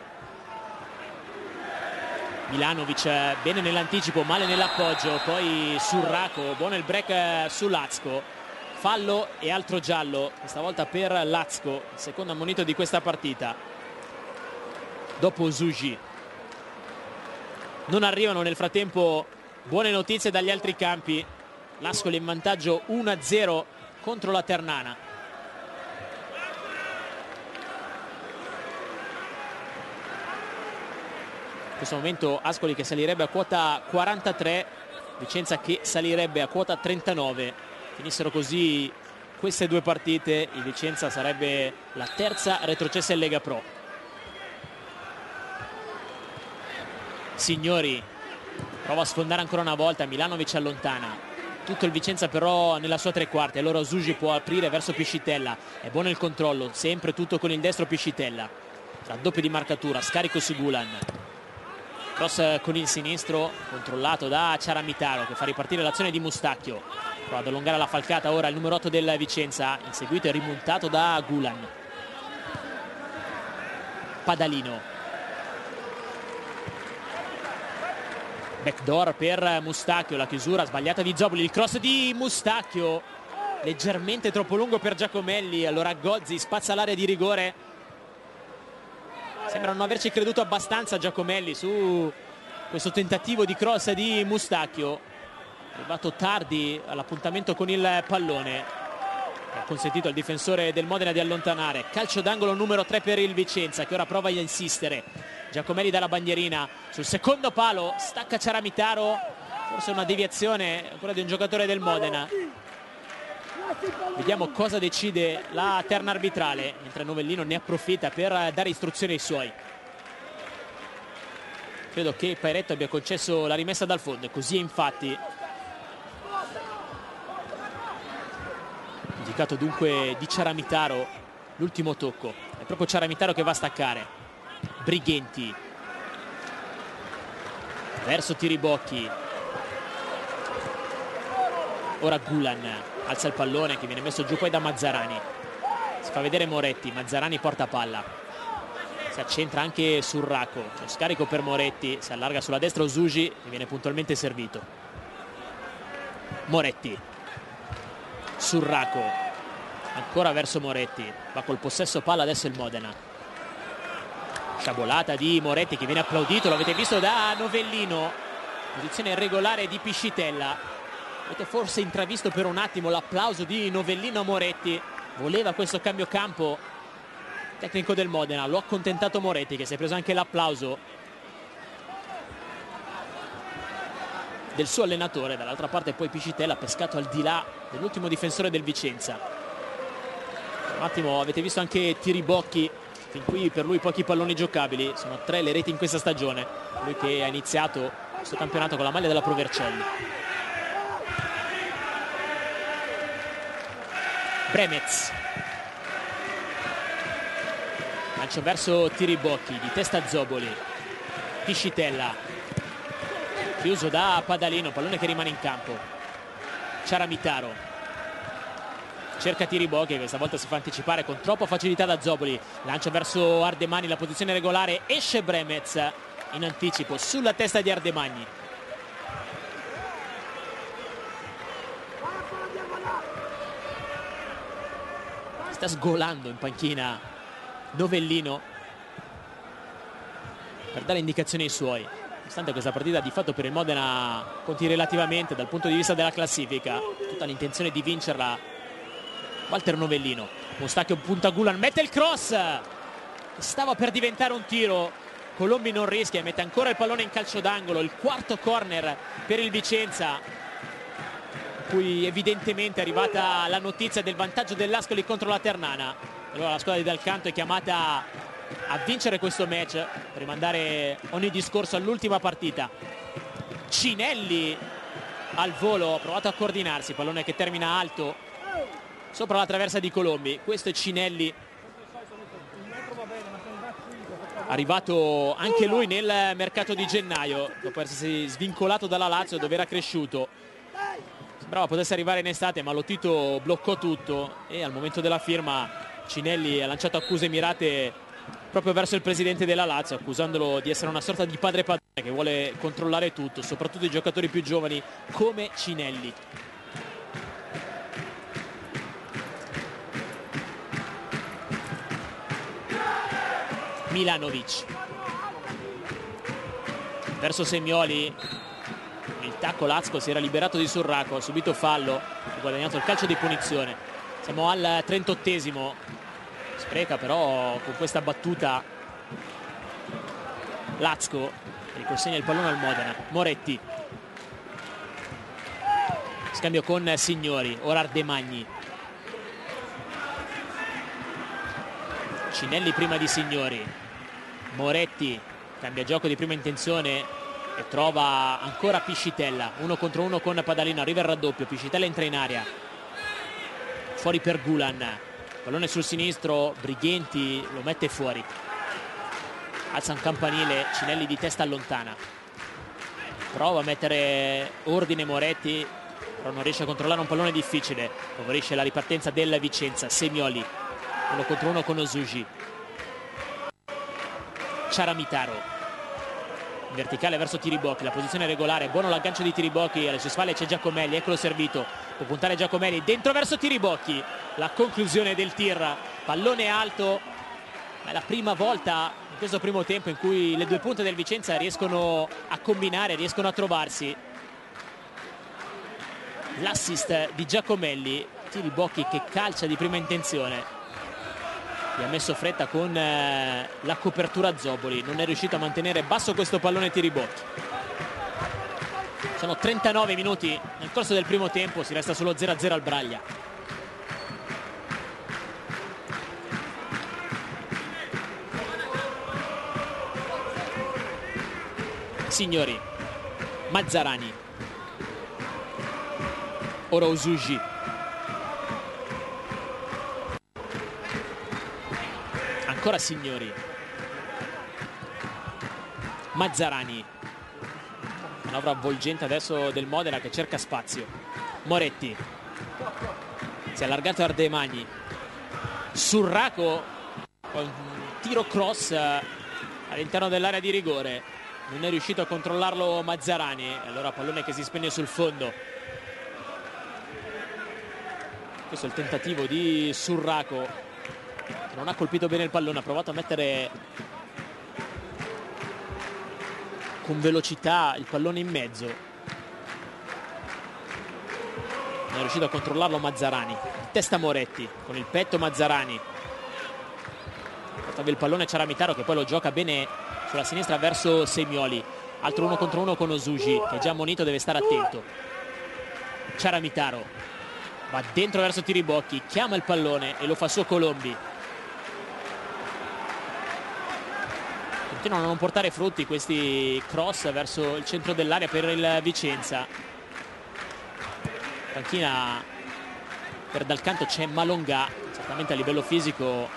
Milanovic bene nell'anticipo, male nell'appoggio, poi Surraco, buono il break su Lazco. Fallo e altro giallo, questa volta per Lazco, il secondo ammonito di questa partita. Dopo Osuji. Non arrivano nel frattempo buone notizie dagli altri campi. L'Ascoli in vantaggio 1-0 contro la Ternana. In questo momento Ascoli che salirebbe a quota 43, Vicenza che salirebbe a quota 39. Finissero così queste due partite, il Vicenza sarebbe la terza retrocessa in Lega Pro. Signori prova a sfondare ancora una volta, Milanovic allontana tutto il Vicenza però nella sua tre quarti. Allora Osuji può aprire verso Piscitella, è buono il controllo, sempre tutto con il destro Piscitella, raddoppio di marcatura, scarico su Gulan, cross con il sinistro controllato da Ciaramitaro che fa ripartire l'azione di Mustacchio, prova ad allungare la falcata ora il numero 8 del Vicenza, inseguito e rimontato da Gulan. Padalino, backdoor per Mustacchio, la chiusura sbagliata di Zoboli, il cross di Mustacchio leggermente troppo lungo per Giacomelli, allora Gozzi spazza l'area di rigore. Sembra non averci creduto abbastanza Giacomelli su questo tentativo di cross di Mustacchio, arrivato tardi all'appuntamento con il pallone, ha consentito al difensore del Modena di allontanare. Calcio d'angolo numero 3 per il Vicenza che ora prova a insistere. Giacomelli dalla bandierina sul secondo palo, stacca Ciaramitaro, forse una deviazione quella di un giocatore del Modena. Vediamo cosa decide la terna arbitrale, mentre Novellino ne approfitta per dare istruzioni ai suoi. Credo che Pairetto abbia concesso la rimessa dal fondo e così è infatti. Di toccato dunque di Ciaramitaro l'ultimo tocco, è proprio Ciaramitaro che va a staccare. Brighenti verso Tiribocchi, ora Gulan alza il pallone che viene messo giù poi da Mazzarani, si fa vedere Moretti, Mazzarani porta palla, si accentra anche sul Racco, c'è scarico per Moretti, si allarga sulla destra Osuji e viene puntualmente servito. Moretti, Surraco, ancora verso Moretti, va col possesso palla adesso il Modena. Sciabolata di Moretti che viene applaudito, lo avete visto da Novellino, posizione irregolare di Piscitella. Avete forse intravisto per un attimo l'applauso di Novellino a Moretti, voleva questo cambio campo tecnico del Modena, lo ha accontentato Moretti che si è preso anche l'applauso del suo allenatore. Dall'altra parte poi Piscitella ha pescato al di là dell'ultimo difensore del Vicenza. Un attimo avete visto anche Tiribocchi, fin qui per lui pochi palloni giocabili, sono 3 le reti in questa stagione, lui che ha iniziato questo campionato con la maglia della Pro Vercelli. Bremez, lancio verso Tiribocchi, di testa Zoboli, Piscitella, chiuso da Padalino, pallone che rimane in campo. Ciaramitaro cerca Tiribocchi, questa volta si fa anticipare con troppa facilità da Zoboli, lancio verso Ardemagni, la posizione regolare, esce Bremez in anticipo sulla testa di Ardemagni. Sta sgolando in panchina Novellino per dare indicazioni ai suoi, nonostante questa partita di fatto per il Modena conti relativamente dal punto di vista della classifica, tutta l'intenzione di vincerla. Walter Novellino, Mustacchio punta Gulan, mette il cross, stava per diventare un tiro, Colombi non rischia e mette ancora il pallone in calcio d'angolo, il quarto corner per il Vicenza, cui evidentemente è arrivata la notizia del vantaggio dell'Ascoli contro la Ternana. Allora la squadra di Dal Canto è chiamata a vincere questo match per rimandare ogni discorso all'ultima partita. Cinelli al volo, ha provato a coordinarsi, pallone che termina alto sopra la traversa di Colombi. Questo è Cinelli, arrivato anche lui nel mercato di gennaio dopo essersi svincolato dalla Lazio dove era cresciuto. Sembrava potesse arrivare in estate, ma Lotito bloccò tutto e al momento della firma Cinelli ha lanciato accuse mirate proprio verso il presidente della Lazio, accusandolo di essere una sorta di padre padrone che vuole controllare tutto, soprattutto i giocatori più giovani come Cinelli. Milanovic verso Semioli, il tacco Lazio si era liberato di Surraco, ha subito fallo, ha guadagnato il calcio di punizione. Siamo al 38esimo, spreca però con questa battuta Lazio, riconsegna il pallone al Modena. Moretti, scambio con Signori, ora Ardemagni, Cinelli prima di Signori, Moretti cambia gioco di prima intenzione e trova ancora Piscitella, 1 contro 1 con Padalino, arriva il raddoppio, Piscitella entra in area, fuori per Gulan, pallone sul sinistro, Brighenti lo mette fuori, alza un campanile, Cinelli di testa allontana, prova a mettere ordine Moretti, però non riesce a controllare un pallone difficile, favorisce la ripartenza del Vicenza. Semioli 1 contro 1 con Osuji, Ciaramitaro in verticale verso Tiribocchi, la posizione regolare, buono l'aggancio di Tiribocchi, alle sue spalle c'è Giacomelli, eccolo servito, può puntare Giacomelli, dentro verso Tiribocchi, la conclusione del tir, pallone alto, è la prima volta in questo primo tempo in cui le due punte del Vicenza riescono a combinare, riescono a trovarsi. L'assist di Giacomelli, Tiribocchi che calcia di prima intenzione, gli ha messo fretta con la copertura Zoboli, non è riuscito a mantenere basso questo pallone Tiribocchi. Sono 39 minuti nel corso del primo tempo, si resta solo 0-0 al Braglia. Signori, Mazzarani, ora Osuji, Ancora Signori. Mazzarani. Manovra avvolgente adesso del Modena che cerca spazio. Moretti. Si è allargato Ardemagni. Surraco con un tiro cross all'interno dell'area di rigore. Non è riuscito a controllarlo Mazzarani. Allora pallone che si spegne sul fondo. Questo è il tentativo di Surraco. Non ha colpito bene il pallone. Ha provato a mettere con velocità il pallone in mezzo. Non è riuscito a controllarlo Mazzarani. Testa Moretti con il petto Mazzarani. Portava il pallone Ciaramitaro che poi lo gioca bene sulla sinistra verso Semioli. Altro 1 contro 1 con Osugi che è già ammonito, deve stare attento. Ciaramitaro va dentro verso Tiribocchi, chiama il pallone e lo fa suo Colombi. Continuano a non portare frutti questi cross verso il centro dell'area per il Vicenza. Panchina per dal canto c'è Malongà, certamente a livello fisico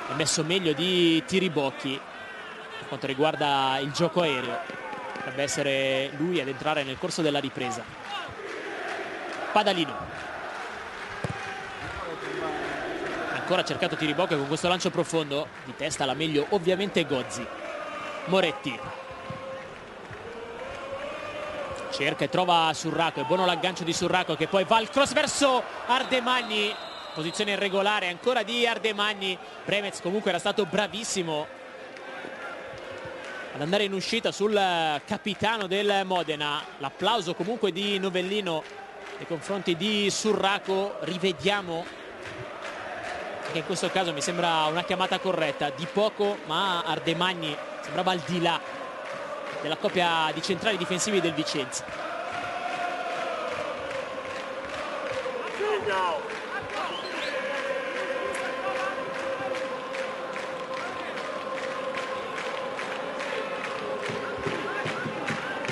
è messo meglio di Tiribocchi. Per quanto riguarda il gioco aereo dovrebbe essere lui ad entrare nel corso della ripresa. Padalino ancora cercato Tiribocchi con questo lancio profondo, di testa la meglio ovviamente Gozzi. Moretti cerca e trova Surraco, è buono l'aggancio di Surraco che poi va al cross verso Ardemagni, posizione irregolare ancora di Ardemagni. Premez comunque era stato bravissimo ad andare in uscita sul capitano del Modena. L'applauso comunque di Novellino nei confronti di Surraco. Rivediamo che in questo caso mi sembra una chiamata corretta, di poco, ma Ardemagni sembrava al di là della coppia di centrali difensivi del Vicenza.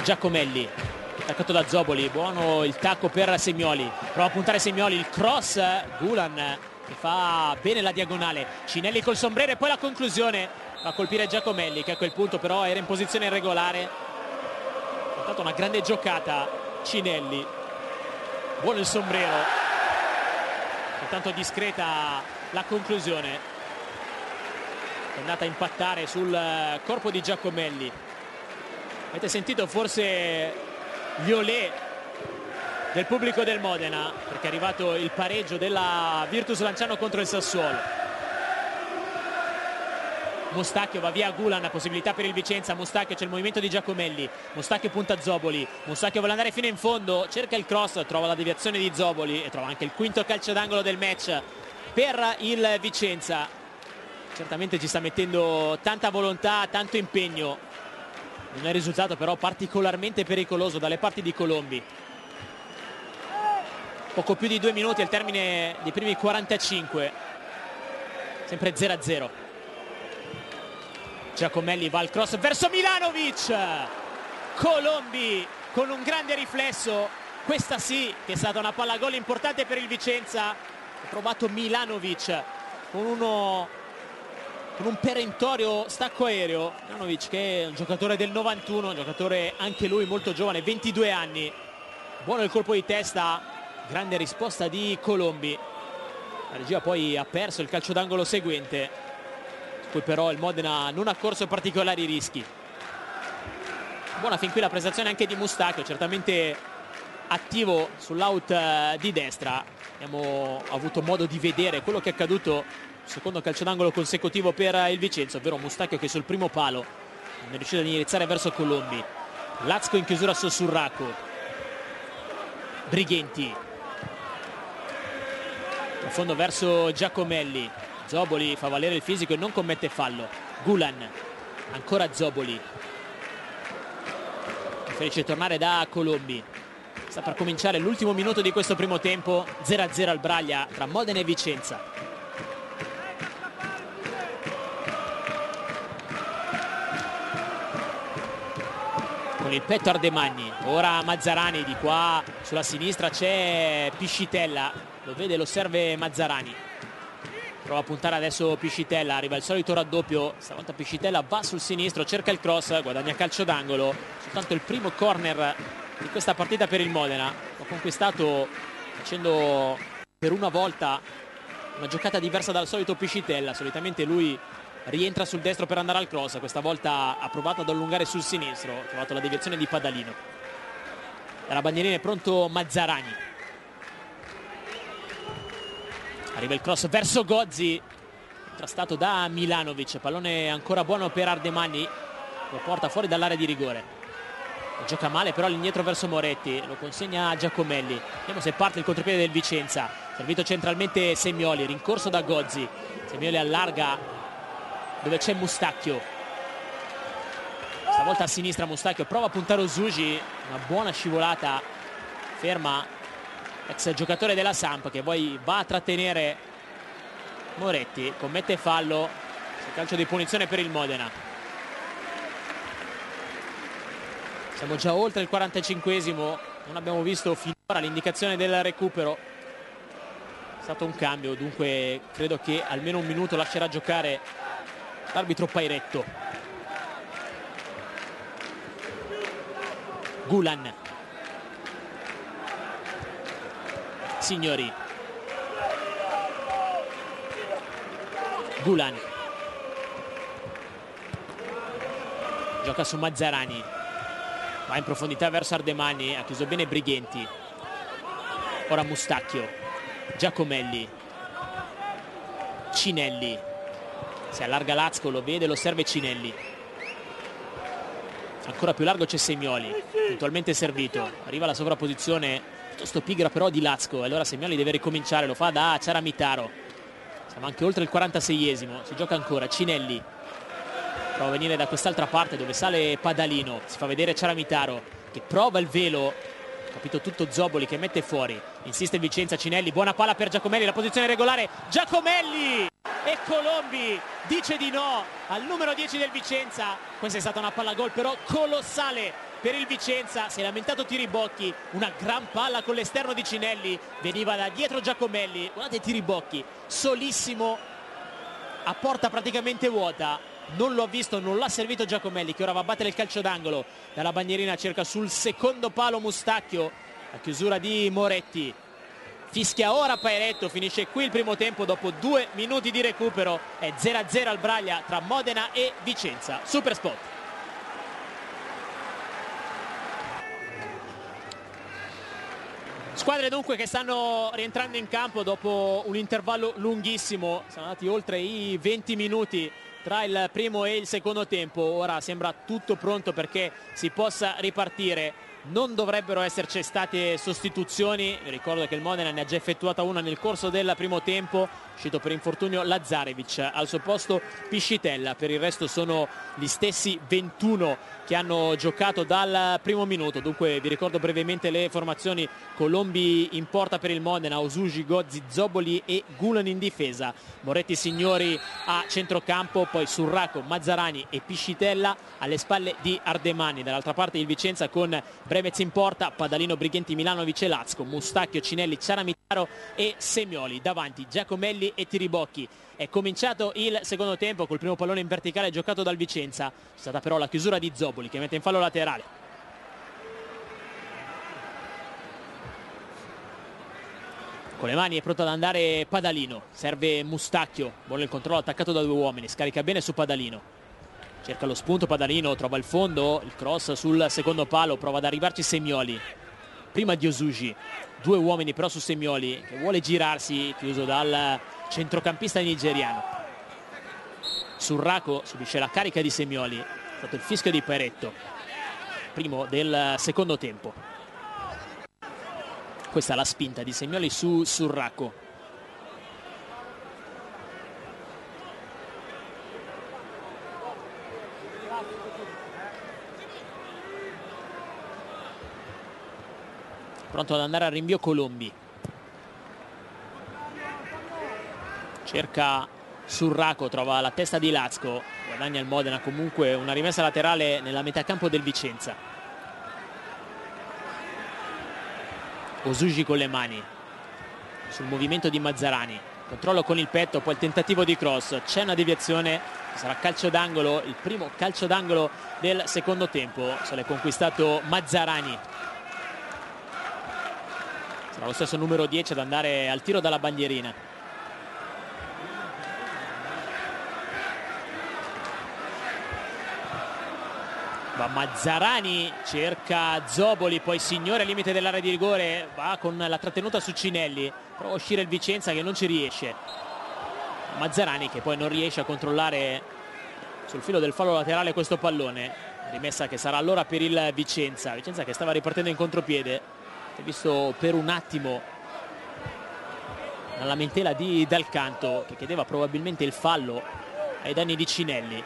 Giacomelli attaccato da Zoboli, buono il tacco per Semioli, prova a puntare Semioli, il cross, Gulan che fa bene la diagonale, Cinelli col sombrero e poi la conclusione va a colpire Giacomelli che a quel punto però era in posizione irregolare. Ha fatto una grande giocata Cinelli, buono il sombrero, soltanto discreta la conclusione, è andata a impattare sul corpo di Giacomelli. Avete sentito forse gli olè del pubblico del Modena perché è arrivato il pareggio della Virtus Lanciano contro il Sassuolo. Mustacchio va via Gulan, possibilità per il Vicenza. Mustacchio, c'è il movimento di Giacomelli, Mustacchio punta Zoboli, Mustacchio vuole andare fino in fondo, cerca il cross, trova la deviazione di Zoboli e trova anche il quinto calcio d'angolo del match per il Vicenza. Certamente ci sta mettendo tanta volontà, tanto impegno. Non è risultato però particolarmente pericoloso dalle parti di Colombi. Poco più di 2 minuti al termine dei primi 45, sempre 0-0. Giacomelli va al cross verso Milanovic, Colombi con un grande riflesso, questa sì che è stata una palla gol importante per il Vicenza. Ha trovato Milanovic con un perentorio stacco aereo. Milanovic che è un giocatore del 91, un giocatore anche lui molto giovane, 22 anni. Buono il colpo di testa, grande risposta di Colombi. La regia poi ha perso il calcio d'angolo seguente, poi però il Modena non ha corso particolari rischi. Buona fin qui la prestazione anche di Mustacchio, certamente attivo sull'out di destra. Abbiamo avuto modo di vedere quello che è accaduto, secondo calcio d'angolo consecutivo per il Vicenza, ovvero Mustacchio che sul primo palo non è riuscito ad indirizzare verso Colombi. Lazco in chiusura su Surraco, Brighenti profondo verso Giacomelli, Zoboli fa valere il fisico e non commette fallo. Gulan, ancora Zoboli, preferisce tornare da Colombi. Sta per cominciare l'ultimo minuto di questo primo tempo, 0-0 al Braglia tra Modena e Vicenza. Con il petto Ardemagni, ora Mazzarani, di qua sulla sinistra c'è Piscitella, lo vede, lo serve Mazzarani. Prova a puntare adesso Piscitella, arriva il solito raddoppio, stavolta Piscitella va sul sinistro, cerca il cross, guadagna calcio d'angolo. Soltanto il primo corner di questa partita per il Modena, l'ho conquistato facendo per una volta una giocata diversa dal solito Piscitella. Solitamente lui rientra sul destro per andare al cross, questa volta ha provato ad allungare sul sinistro, ha trovato la deviazione di Padalino. Dalla bandierina è pronto Mazzarani. Arriva il cross verso Gozzi, contrastato da Milanovic, pallone ancora buono per Ardemani, lo porta fuori dall'area di rigore. Lo gioca male però all'indietro verso Moretti, lo consegna a Giacomelli. Vediamo se parte il contropiede del Vicenza, servito centralmente Semioli, rincorso da Gozzi. Semioli allarga dove c'è Mustacchio, stavolta a sinistra Mustacchio, prova a puntare Osuji, una buona scivolata, ferma ex giocatore della Samp che poi va a trattenere Moretti, commette fallo, calcio di punizione per il Modena. Siamo già oltre il 45esimo, non abbiamo visto finora l'indicazione del recupero, è stato un cambio, dunque credo che almeno un minuto lascerà giocare l'arbitro Pairetto. Gulan, Signori, Gulan gioca su Mazzarani, va in profondità verso Ardemani, ha chiuso bene Brighenti. Ora Mustacchio, Giacomelli, Cinelli, si allarga Lazco, lo vede, lo serve Cinelli, ancora più largo c'è Semioli, puntualmente servito, arriva la sovrapposizione piuttosto pigra però di Lazco, e allora Semioli deve ricominciare, lo fa da Ciaramitaro. Siamo anche oltre il 46esimo, si gioca ancora, Cinelli prova a venire da quest'altra parte dove sale Padalino, si fa vedere Ciaramitaro che prova il velo, capito tutto Zoboli che mette fuori, insiste Vicenza, Cinelli, buona palla per Giacomelli, la posizione regolare, Giacomelli, e Colombi dice di no al numero 10 del Vicenza. Questa è stata una palla gol però colossale per il Vicenza, si è lamentato Tiribocchi, una gran palla con l'esterno di Cinelli, veniva da dietro Giacomelli, guardate Tiribocchi, solissimo, a porta praticamente vuota, non lo ha visto, non l'ha servito Giacomelli che ora va a battere il calcio d'angolo dalla bandierina, cerca sul secondo palo Mustacchio, la chiusura di Moretti, fischia ora Pairetto, finisce qui il primo tempo dopo 2 minuti di recupero, è 0-0 al Braglia tra Modena e Vicenza. Super Spot. Squadre dunque che stanno rientrando in campo dopo un intervallo lunghissimo, siamo andati oltre i 20 minuti tra il primo e il secondo tempo, ora sembra tutto pronto perché si possa ripartire. Non dovrebbero esserci state sostituzioni, vi ricordo che il Modena ne ha già effettuata una nel corso del primo tempo, uscito per infortunio Lazarevic, al suo posto Piscitella, per il resto sono gli stessi 21 che hanno giocato dal primo minuto. Dunque vi ricordo brevemente le formazioni: Colombi in porta per il Modena, Osuji, Gozzi, Zoboli e Gulan in difesa, Moretti, Signori a centrocampo, poi Surraco, Mazzarani e Piscitella alle spalle di Ardemani. Dall'altra parte il Vicenza con Brevez in porta, Padalino, Brighenti, Milanovic e Lazco, Mustacchio, Cinelli, Ciaramitaro e Semioli, davanti Giacomelli e Tiribocchi. È cominciato il secondo tempo col primo pallone in verticale giocato dal Vicenza, c'è stata però la chiusura di Zoboli che mette in fallo laterale. Con le mani è pronto ad andare Padalino, serve Mustacchio, buono il controllo attaccato da 2 uomini, scarica bene su Padalino, cerca lo spunto Padalino, trova il fondo, il cross sul secondo palo, prova ad arrivarci Semioli, prima di Osuji, 2 uomini però su Semioli che vuole girarsi, chiuso dal centrocampista nigeriano. Surraco subisce la carica di Semioli, è stato il fischio di Pairetto, primo del secondo tempo. Questa è la spinta di Semioli su Surraco. Pronto ad andare al rinvio Colombi, cerca Surraco, trova la testa di Lazco, guadagna il Modena, comunque una rimessa laterale nella metà campo del Vicenza. Osuji con le mani sul movimento di Mazzarani, controllo con il petto, poi il tentativo di cross, c'è una deviazione, sarà calcio d'angolo, il primo calcio d'angolo del secondo tempo, se l'è conquistato Mazzarani. Sarà lo stesso numero 10 ad andare al tiro dalla bandierina. Va Mazzarani, cerca Zoboli, poi Signore al limite dell'area di rigore, va con la trattenuta su Cinelli, prova a uscire il Vicenza che non ci riesce. Mazzarani che poi non riesce a controllare sul filo del fallo laterale questo pallone, rimessa che sarà allora per il Vicenza che stava ripartendo in contropiede, si è visto per un attimo la lamentela di Dal Canto che chiedeva probabilmente il fallo ai danni di Cinelli.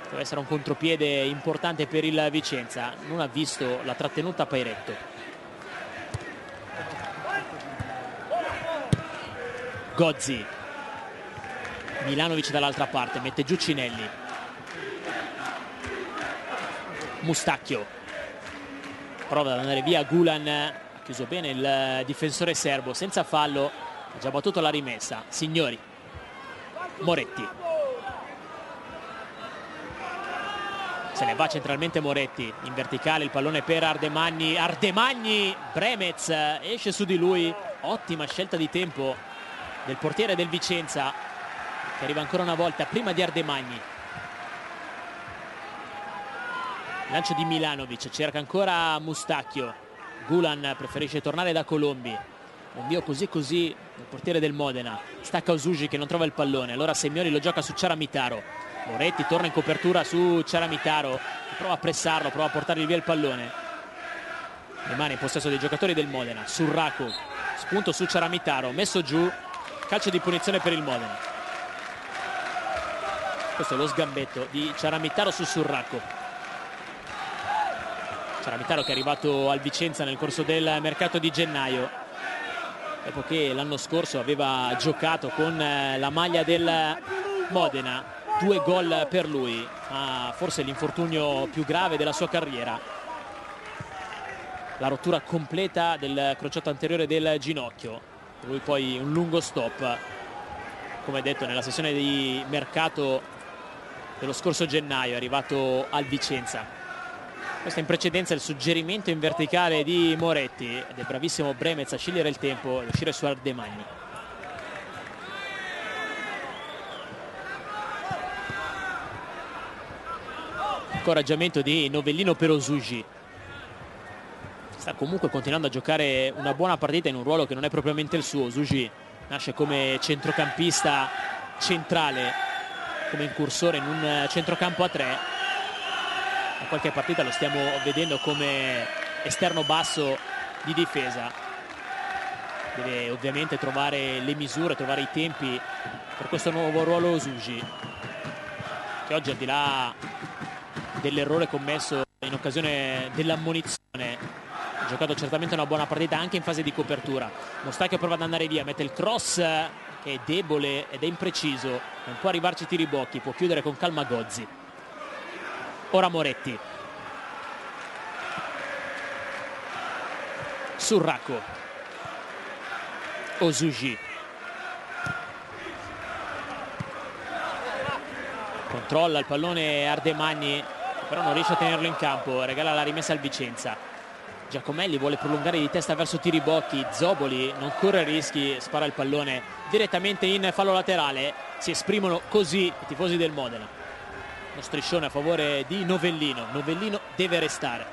Deve essere un contropiede importante per il Vicenza, non ha visto la trattenuta Pairetto. Gozzi, Milanovic dall'altra parte, mette giù Cinelli. Mustacchio, prova ad andare via Gulan, ha chiuso bene il difensore serbo, senza fallo, ha già battuto la rimessa. Signori, Moretti. Se ne va centralmente Moretti, in verticale il pallone per Ardemagni, Bremez esce su di lui, ottima scelta di tempo del portiere del Vicenza che arriva ancora una volta prima di Ardemagni. Lancio di Milanovic, cerca ancora Mustacchio, Gulan preferisce tornare da Colombi, invio così il portiere del Modena, stacca Osuji che non trova il pallone, allora Semioli lo gioca su Ciaramitaro. Moretti torna in copertura su Ciaramitaro, prova a pressarlo, prova a portargli via il pallone, rimane in possesso dei giocatori del Modena. Surraco, spunto su Ciaramitaro, messo giù, calcio di punizione per il Modena. Questo è lo sgambetto di Ciaramitaro su Surraco. Ciaramitaro che è arrivato al Vicenza nel corso del mercato di gennaio, dopo che l'anno scorso aveva giocato con la maglia del Modena. 2 gol per lui, forse l'infortunio più grave della sua carriera, la rottura completa del crociato anteriore del ginocchio, per lui poi un lungo stop, come detto nella sessione di mercato dello scorso gennaio, è arrivato al Vicenza. Questo in precedenza è il suggerimento in verticale di Moretti ed è bravissimo Bremez a scegliere il tempo e uscire su Ardemagni. Incoraggiamento di Novellino per Osuji, sta comunque continuando a giocare una buona partita in un ruolo che non è propriamente il suo. Osuji nasce come centrocampista centrale, come incursore in un centrocampo a 3, da qualche partita lo stiamo vedendo come esterno basso di difesa. Deve ovviamente trovare le misure, trovare i tempi per questo nuovo ruolo Osuji, che oggi al di là dell'errore commesso in occasione dell'ammonizione ha giocato certamente una buona partita anche in fase di copertura. Mustacchio prova ad andare via, mette il cross che è debole ed è impreciso, non può arrivarci Tiribocchi, può chiudere con calma Gozzi. Ora Moretti, Surraco, Osuji, controlla il pallone Ardemagni, però non riesce a tenerlo in campo, regala la rimessa al Vicenza. Giacomelli vuole prolungare di testa verso Tiribocchi, Zoboli non corre rischi, spara il pallone direttamente in fallo laterale. Si esprimono così i tifosi del Modena. Uno striscione a favore di Novellino, Novellino deve restare.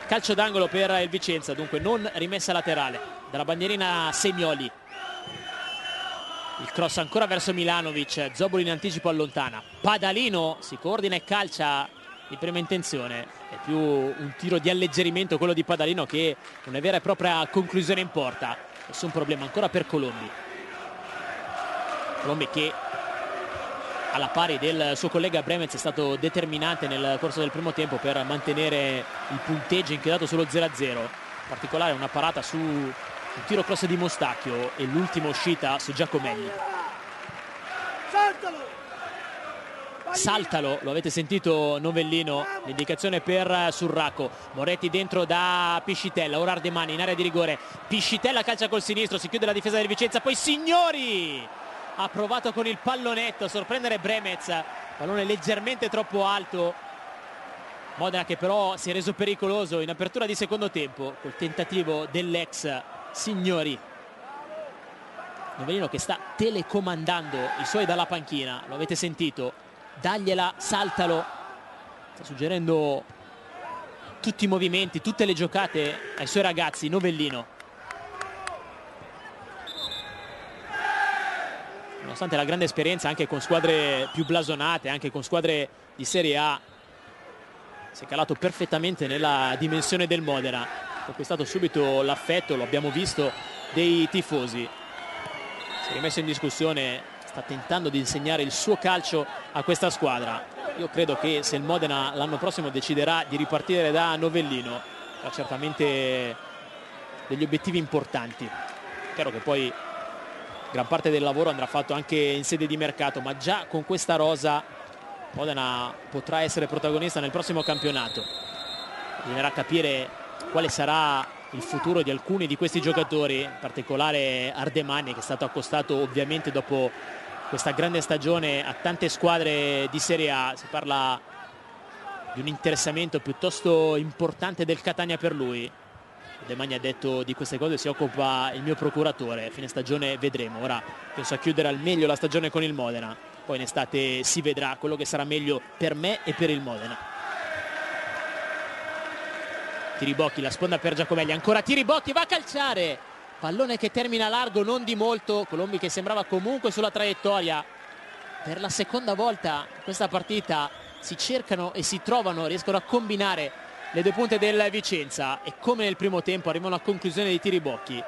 Calcio d'angolo per il Vicenza, dunque non rimessa laterale dalla bandierina Semioli. Il cross ancora verso Milanovic, Zoboli in anticipo allontana, Padalino si coordina e calcia di prima intenzione, è più un tiro di alleggerimento quello di Padalino che una vera e propria conclusione in porta. Nessun problema ancora per Colombi che alla pari del suo collega Bremez è stato determinante nel corso del primo tempo per mantenere il punteggio inchiodato sullo 0-0, in particolare una parata su un tiro cross di Mustacchio e l'ultima uscita su Giacomelli. saltalo, lo avete sentito Novellino, l'indicazione per Surraco. Moretti dentro da Piscitella, ora Ardemani in area di rigore, Piscitella calcia col sinistro, si chiude la difesa del Vicenza, poi Signori ha provato con il pallonetto a sorprendere Bremez, pallone leggermente troppo alto. Modena che però si è reso pericoloso in apertura di secondo tempo col tentativo dell'ex Signori. Novellino che sta telecomandando i suoi dalla panchina, lo avete sentito, dagliela, saltalo, sta suggerendo tutti i movimenti, tutte le giocate ai suoi ragazzi. Novellino, nonostante la grande esperienza anche con squadre più blasonate, anche con squadre di Serie A, si è calato perfettamente nella dimensione del Modena, ha conquistato subito l'affetto, lo abbiamo visto, dei tifosi. Si è rimesso in discussione, sta tentando di insegnare il suo calcio a questa squadra. Io credo che se il Modena l'anno prossimo deciderà di ripartire da Novellino ha certamente degli obiettivi importanti. Chiaro che poi gran parte del lavoro andrà fatto anche in sede di mercato, ma già con questa rosa Modena potrà essere protagonista nel prossimo campionato. Bisognerà capire quale sarà il futuro di alcuni di questi giocatori, in particolare Ardemani, che è stato accostato ovviamente dopo questa grande stagione a tante squadre di Serie A. Si parla di un interessamento piuttosto importante del Catania per lui. Ardemani ha detto: di queste cose si occupa il mio procuratore, fine stagione vedremo. Ora penso a chiudere al meglio la stagione con il Modena, poi in estate si vedrà quello che sarà meglio per me e per il Modena. Tiribocchi, la sponda per Giacomelli, ancora Tiribocchi, va a calciare, pallone che termina largo, non di molto. Colombi che sembrava comunque sulla traiettoria. Per la seconda volta in questa partita si cercano e si trovano, riescono a combinare le due punte del Vicenza, e come nel primo tempo arrivano a conclusione di Tiribocchi.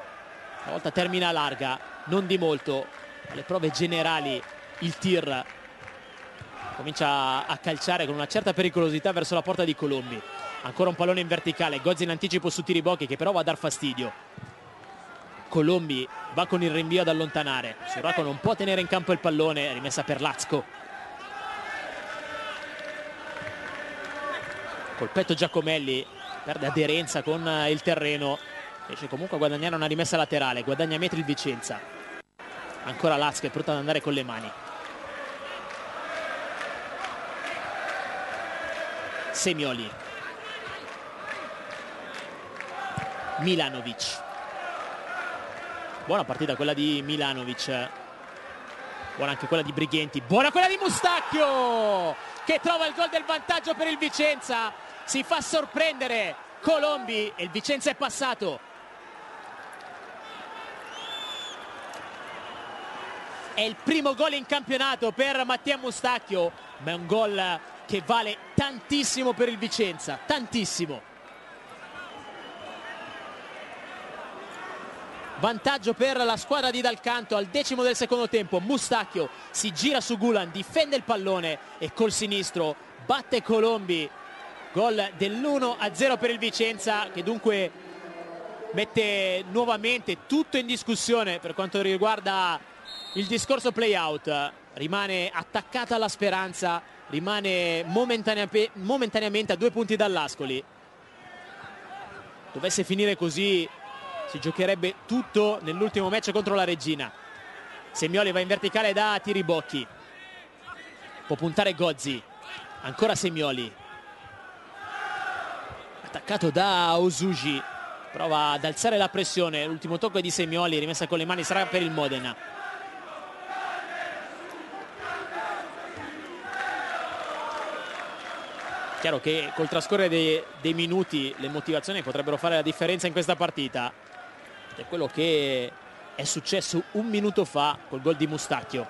Stavolta termina larga, non di molto. Alle prove generali il tir comincia a calciare con una certa pericolosità verso la porta di Colombi. Ancora un pallone in verticale, Gozzi in anticipo su Tiribocchi, che però va a dar fastidio. Colombi va con il rinvio ad allontanare, Surraco non può tenere in campo il pallone, rimessa per Lazco. Col petto Giacomelli, perde aderenza con il terreno, riesce comunque a guadagnare una rimessa laterale, guadagna metri il Vicenza. Ancora Lazco, è pronto ad andare con le mani. Semioli, Milanovic, buona partita quella di Milanovic, buona anche quella di Brighenti, buona quella di Mustacchio che trova il gol del vantaggio per il Vicenza. Si fa sorprendere Colombi e il Vicenza è passato. È il primo gol in campionato per Mattia Mustacchio, ma è un gol che vale tantissimo per il Vicenza, tantissimo. Vantaggio per la squadra di Dalcanto al 10° del secondo tempo. Mustacchio si gira su Gulan, difende il pallone e col sinistro batte Colombi. Gol dell'1-0 per il Vicenza, che dunque mette nuovamente tutto in discussione per quanto riguarda il discorso play out. Rimane attaccata alla speranza, rimane momentaneamente a 2 punti dall'Ascoli. Dovesse finire così si giocherebbe tutto nell'ultimo match contro la Reggina. Semioli va in verticale da Tiribocchi, può puntare Gozzi, ancora Semioli, attaccato da Osuji, prova ad alzare la pressione. L'ultimo tocco è di Semioli, rimessa con le mani sarà per il Modena. Chiaro che col trascorrere dei minuti le motivazioni potrebbero fare la differenza in questa partita. È quello che è successo un minuto fa col gol di Mustacchio.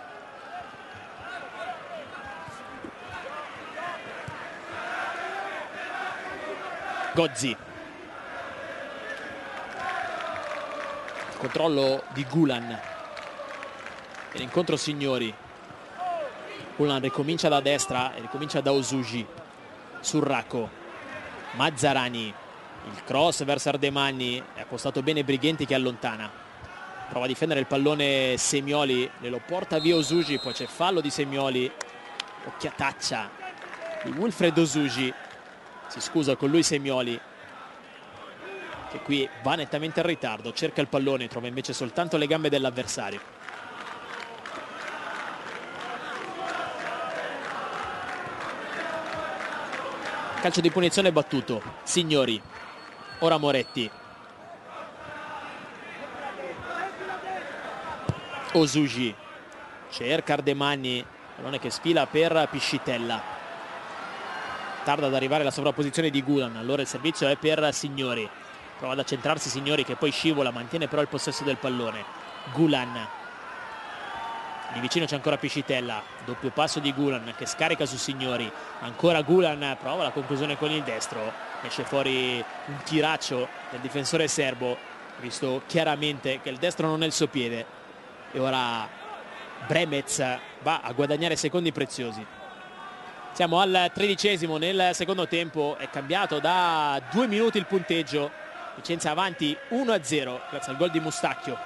Gozzi, controllo di Gulan e l'incontro Signori. Gulan ricomincia da destra e ricomincia da Osuji. Surraco, Mazzarani, il cross verso Ardemani, è appostato bene Brighenti che allontana, prova a difendere il pallone Semioli, lo porta via Osuji, poi c'è fallo di Semioli occhiataccia di Wilfred Osuji, si scusa con lui Semioli, che qui va nettamente in ritardo, cerca il pallone, trova invece soltanto le gambe dell'avversario. Calcio di punizione battuto, Signori, ora Moretti. Osuji cerca Ardemagni, pallone che sfila per Piscitella, tarda ad arrivare la sovrapposizione di Gulan, allora il servizio è per Signori, prova ad accentrarsi Signori che poi scivola, mantiene però il possesso del pallone. Gulan, di vicino c'è ancora Piscitella, doppio passo di Gulan che scarica su Signori, ancora Gulan, prova la conclusione con il destro, esce fuori un tiraccio del difensore serbo, visto chiaramente che il destro non è il suo piede. E ora Bremez va a guadagnare secondi preziosi. Siamo al 13esimo, nel secondo tempo è cambiato da 2 minuti il punteggio. Vicenza avanti 1-0 grazie al gol di Mustacchio.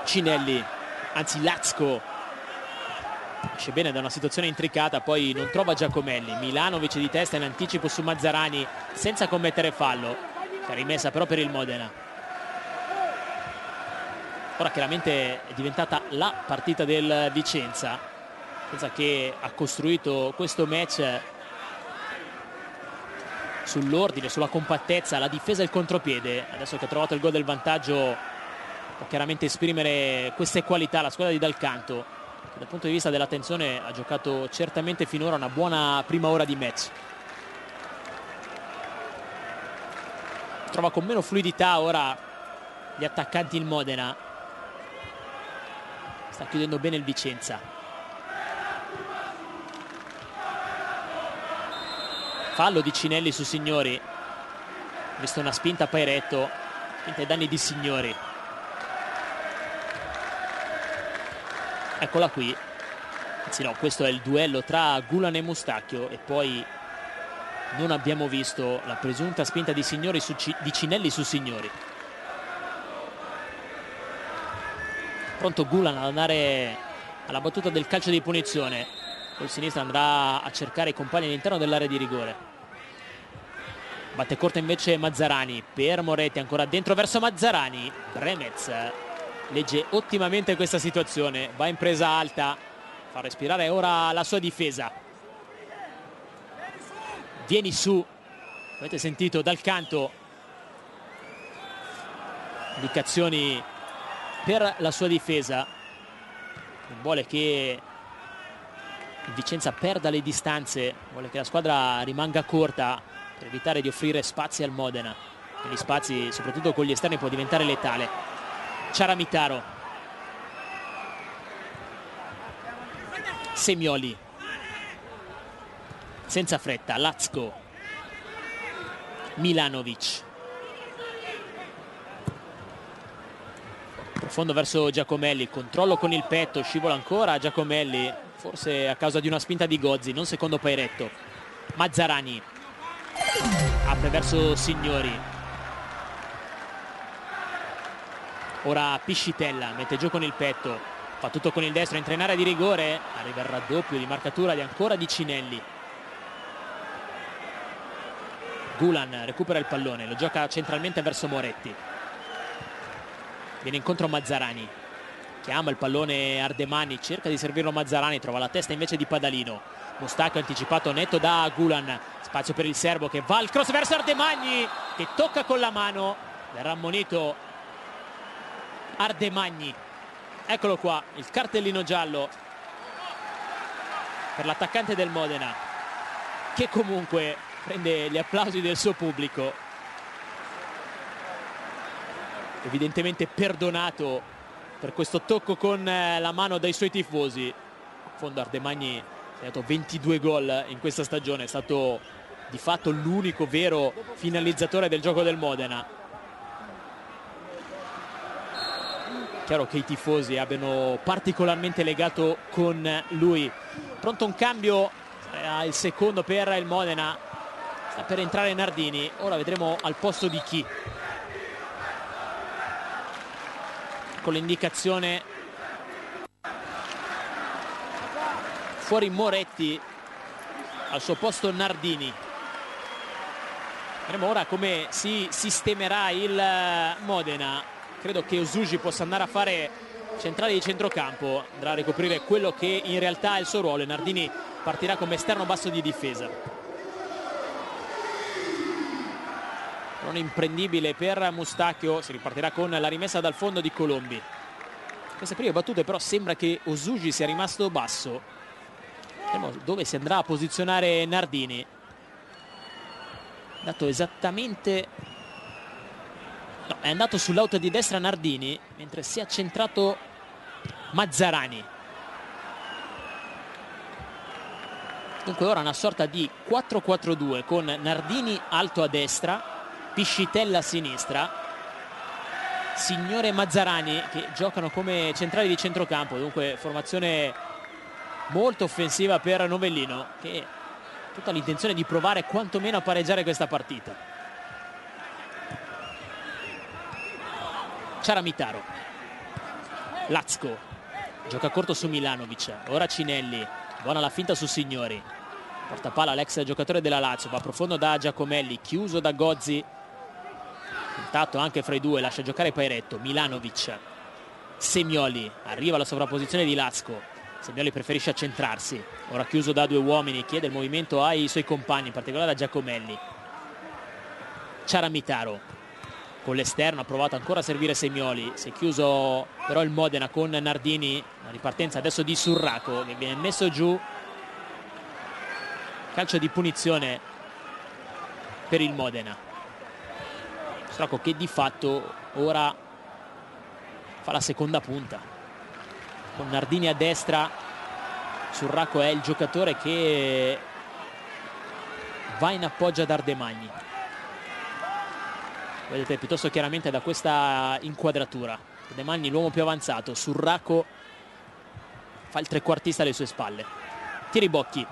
Cinelli, anzi Lazco, esce bene da una situazione intricata, poi non trova Giacomelli. Milanovic di testa in anticipo su Mazzarani senza commettere fallo, che è rimessa però per il Modena. Ora chiaramente è diventata la partita del Vicenza, che ha costruito questo match sull'ordine, sulla compattezza, la difesa e il contropiede. Adesso che ha trovato il gol del vantaggio può chiaramente esprimere queste qualità la squadra di Dal Canto. Dal punto di vista della tensione ha giocato certamente finora una buona prima ora di match. Trova con meno fluidità ora gli attaccanti il Modena. Sta chiudendo bene il Vicenza. Fallo di Cinelli su Signori. Visto una spinta a Pairetto, spinta ai danni di Signori. Eccola qui, anzi no, questo è il duello tra Gulan e Mustacchio e poi non abbiamo visto la presunta spinta di Cinelli su Signori. Pronto Gulan ad andare alla battuta del calcio di punizione, col sinistro andrà a cercare i compagni all'interno dell'area di rigore. Batte corta invece Mazzarani per Moretti, ancora dentro verso Mazzarani. Bremez legge ottimamente questa situazione, va in presa alta, fa respirare ora la sua difesa. Vieni su, avete sentito Dal Canto, indicazioni per la sua difesa, non vuole che il Vicenza perda le distanze, vuole che la squadra rimanga corta per evitare di offrire spazi al Modena, e gli spazi soprattutto con gli esterni può diventare letale. Ciaramitaro, Semioli, senza fretta, Lazco, Milanovic, profondo verso Giacomelli, controllo con il petto, scivola ancora Giacomelli, forse a causa di una spinta di Gozzi, non secondo Pairetto. Mazzarani apre verso Signori. Ora Piscitella mette giù con il petto, fa tutto con il destro, entra in area di rigore, arriva il raddoppio di marcatura di Cinelli. Gulan recupera il pallone, lo gioca centralmente verso Moretti. Viene incontro Mazzarani, chiama il pallone Ardemagni, cerca di servirlo Mazzarani, trova la testa invece di Padalino. Mustacchio anticipato netto da Gulan, spazio per il serbo che va al cross verso Ardemagni, che tocca con la mano, verrà ammonito Ardemagni. Eccolo qua, il cartellino giallo per l'attaccante del Modena, che comunque prende gli applausi del suo pubblico, evidentemente perdonato per questo tocco con la mano dai suoi tifosi. In fondo Ardemagni ha dato 22 gol in questa stagione, è stato di fatto l'unico vero finalizzatore del gioco del Modena. Chiaro che i tifosi abbiano particolarmente legato con lui. Pronto un cambio, il secondo per il Modena. per entrare Nardini. Ora vedremo al posto di chi, con l'indicazione fuori Moretti, al suo posto Nardini. Vedremo ora come si sistemerà il Modena. Credo che Osuji possa andare a fare centrale di centrocampo, andrà a ricoprire quello che in realtà è il suo ruolo, e Nardini partirà come esterno basso di difesa. Non imprendibile per Mustacchio, si ripartirà con la rimessa dal fondo di Colombi. Queste prime battute però sembra che Osuji sia rimasto basso. Vediamo dove si andrà a posizionare Nardini. Dato esattamente, no, è andato sull'auto di destra Nardini, mentre si è centrato Mazzarani. Dunque ora una sorta di 4-4-2 con Nardini alto a destra, Piscitella a sinistra, Signore e Mazzarani che giocano come centrali di centrocampo. Dunque formazione molto offensiva per Novellino, che ha tutta l'intenzione di provare quantomeno a pareggiare questa partita. Ciaramitaro, Lazco gioca corto su Milanovic, ora Cinelli, buona la finta su Signori, porta palla l'ex giocatore della Lazio, va profondo da Giacomelli, chiuso da Gozzi, tentato anche fra i due, lascia giocare Pairetto. Milanovic, Semioli, arriva alla sovrapposizione di Lazco, Semioli preferisce accentrarsi, ora chiuso da due uomini, chiede il movimento ai suoi compagni, in particolare a Giacomelli. Ciaramitaro con l'esterno, ha provato ancora a servire Semioli, si è chiuso però il Modena con Nardini, la ripartenza adesso di Surraco che viene messo giù, calcio di punizione per il Modena. Surraco che di fatto ora fa la seconda punta con Nardini a destra. Surraco è il giocatore che va in appoggio ad Ardemagni, vedete piuttosto chiaramente da questa inquadratura. Ardemagni l'uomo più avanzato, Surraco fa il trequartista alle sue spalle. Tiribocchi,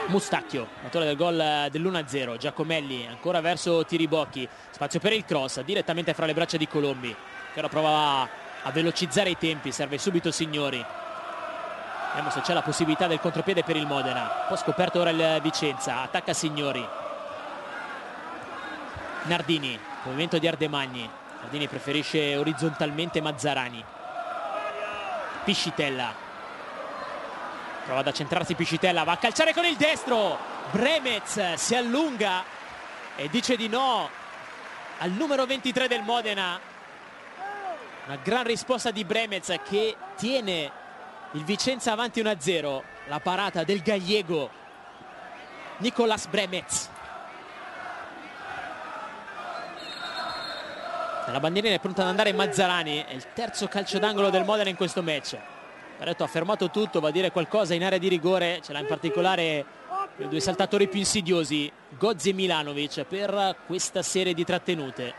Mustacchio, autore del gol dell'1-0. Giacomelli ancora verso Tiribocchi, spazio per il cross direttamente fra le braccia di Colombi, che ora prova a velocizzare i tempi, serve subito Signori. Vediamo se c'è la possibilità del contropiede per il Modena. Un po' scoperto ora il Vicenza, attacca Signori. Nardini, movimento di Ardemagni, Nardini preferisce orizzontalmente Mazzarani. Piscitella, prova ad accentrarsi Piscitella, va a calciare con il destro, Bremez si allunga e dice di no al numero 23 del Modena. Una gran risposta di Bremez che tiene il Vicenza avanti 1-0. La parata del gallego Nicolas Bremez. La bandierina è pronta ad andare Mazzarani, è il terzo calcio d'angolo del Modena in questo match. Paretto ha fermato tutto, va a dire qualcosa in area di rigore, ce l'ha in particolare i due saltatori più insidiosi, Gozzi e Milanovic, per questa serie di trattenute.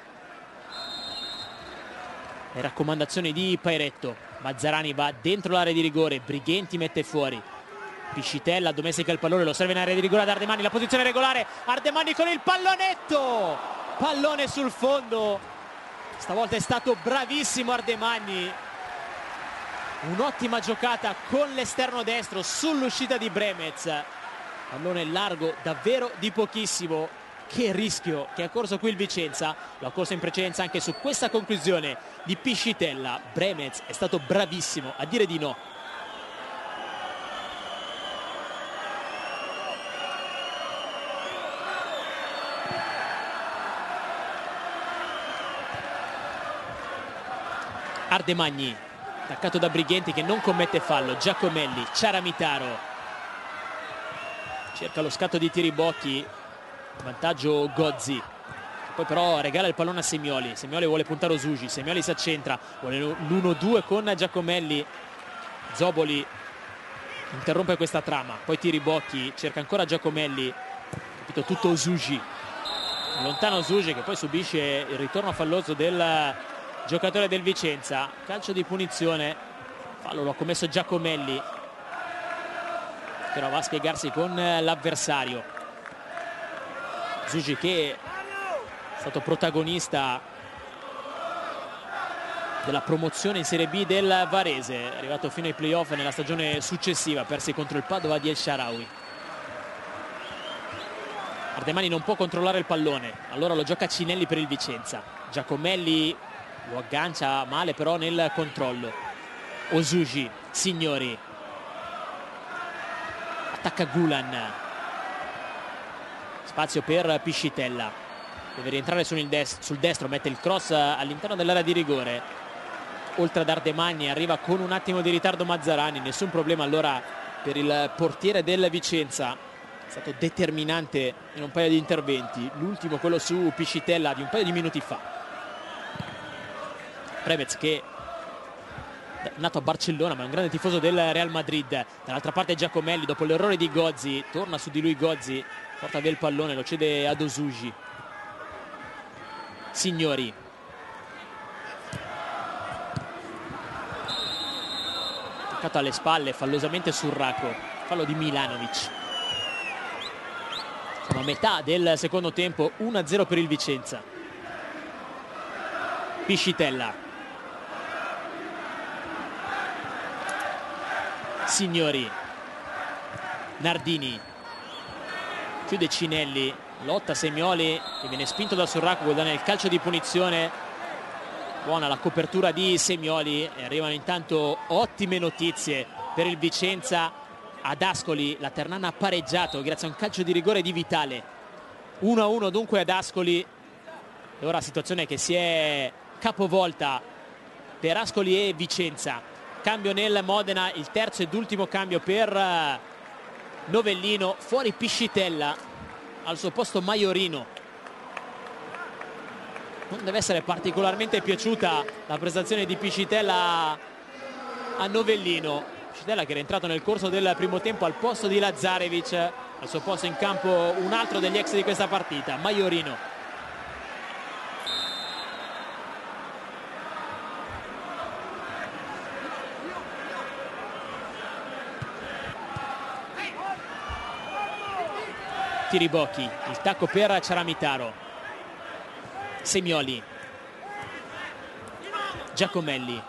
Le raccomandazioni di Pairetto. Mazzarani va dentro l'area di rigore, Brighenti mette fuori, Piscitella domestica il pallone, lo serve in area di rigore ad Ardemagni, la posizione regolare, Ardemagni con il pallonetto, pallone sul fondo. Stavolta è stato bravissimo Ardemagni, un'ottima giocata con l'esterno destro sull'uscita di Bremez, pallone largo davvero di pochissimo. Che rischio che ha corso qui il Vicenza, l'ha corso in precedenza anche su questa conclusione di Piscitella. Bremez è stato bravissimo a dire di no. Ardemagni attaccato da Brighenti che non commette fallo. Giacomelli, Ciaramitaro cerca lo scatto di Tiribocchi, vantaggio Gozzi, poi però regala il pallone a Semioli. Semioli vuole puntare Osuji, Semioli si accentra, vuole l'1-2 con Giacomelli, Zoboli interrompe questa trama, poi Tiribocchi cerca ancora Giacomelli, capito tutto Osuji, lontano Osuji che poi subisce il ritorno falloso del giocatore del Vicenza. Calcio di punizione, fallo lo ha commesso Giacomelli. però va a spiegarsi con l'avversario. Zuji, che è stato protagonista della promozione in Serie B del Varese, è arrivato fino ai playoff nella stagione successiva, persi contro il Padova di El Shaarawy. Ardemani non può controllare il pallone, allora lo gioca Cinelli per il Vicenza. Giacomelli lo aggancia male però nel controllo. Osuji, Signori, attacca Gulan, spazio per Piscitella, deve rientrare sul destro, mette il cross all'interno dell'area di rigore. Oltre ad Ardemani arriva con un attimo di ritardo Mazzarani, nessun problema allora per il portiere del Vicenza, è stato determinante in un paio di interventi, l'ultimo quello su Piscitella di un paio di minuti fa. Prevez, che è nato a Barcellona ma è un grande tifoso del Real Madrid. Dall'altra parte Giacomelli, dopo l'errore di Gozzi, torna su di lui Gozzi, porta via il pallone, lo cede ad Osuji. Signori, toccato alle spalle fallosamente sul Racco, fallo di Milanovic. Siamo a metà del secondo tempo, 1-0 per il Vicenza. Piscitella, Signori, Nardini, chiude Cinelli, lotta Semioli che viene spinto da Surraco, guadagna il calcio di punizione. Buona la copertura di Semioli e arrivano intanto ottime notizie per il Vicenza. Ad Ascoli la Ternana ha pareggiato grazie a un calcio di rigore di Vitale. 1-1 dunque ad Ascoli, e ora situazione che si è capovolta per Ascoli e Vicenza. Cambio nel Modena, il terzo ed ultimo cambio per Novellino, fuori Piscitella, al suo posto Maiorino. Non deve essere particolarmente piaciuta la prestazione di Piscitella a Novellino. Piscitella che era entrato nel corso del primo tempo al posto di Lazarevic, al suo posto in campo un altro degli ex di questa partita, Maiorino. Tiribocchi, il tacco per Ciaramitaro. Semioli, Giacomelli,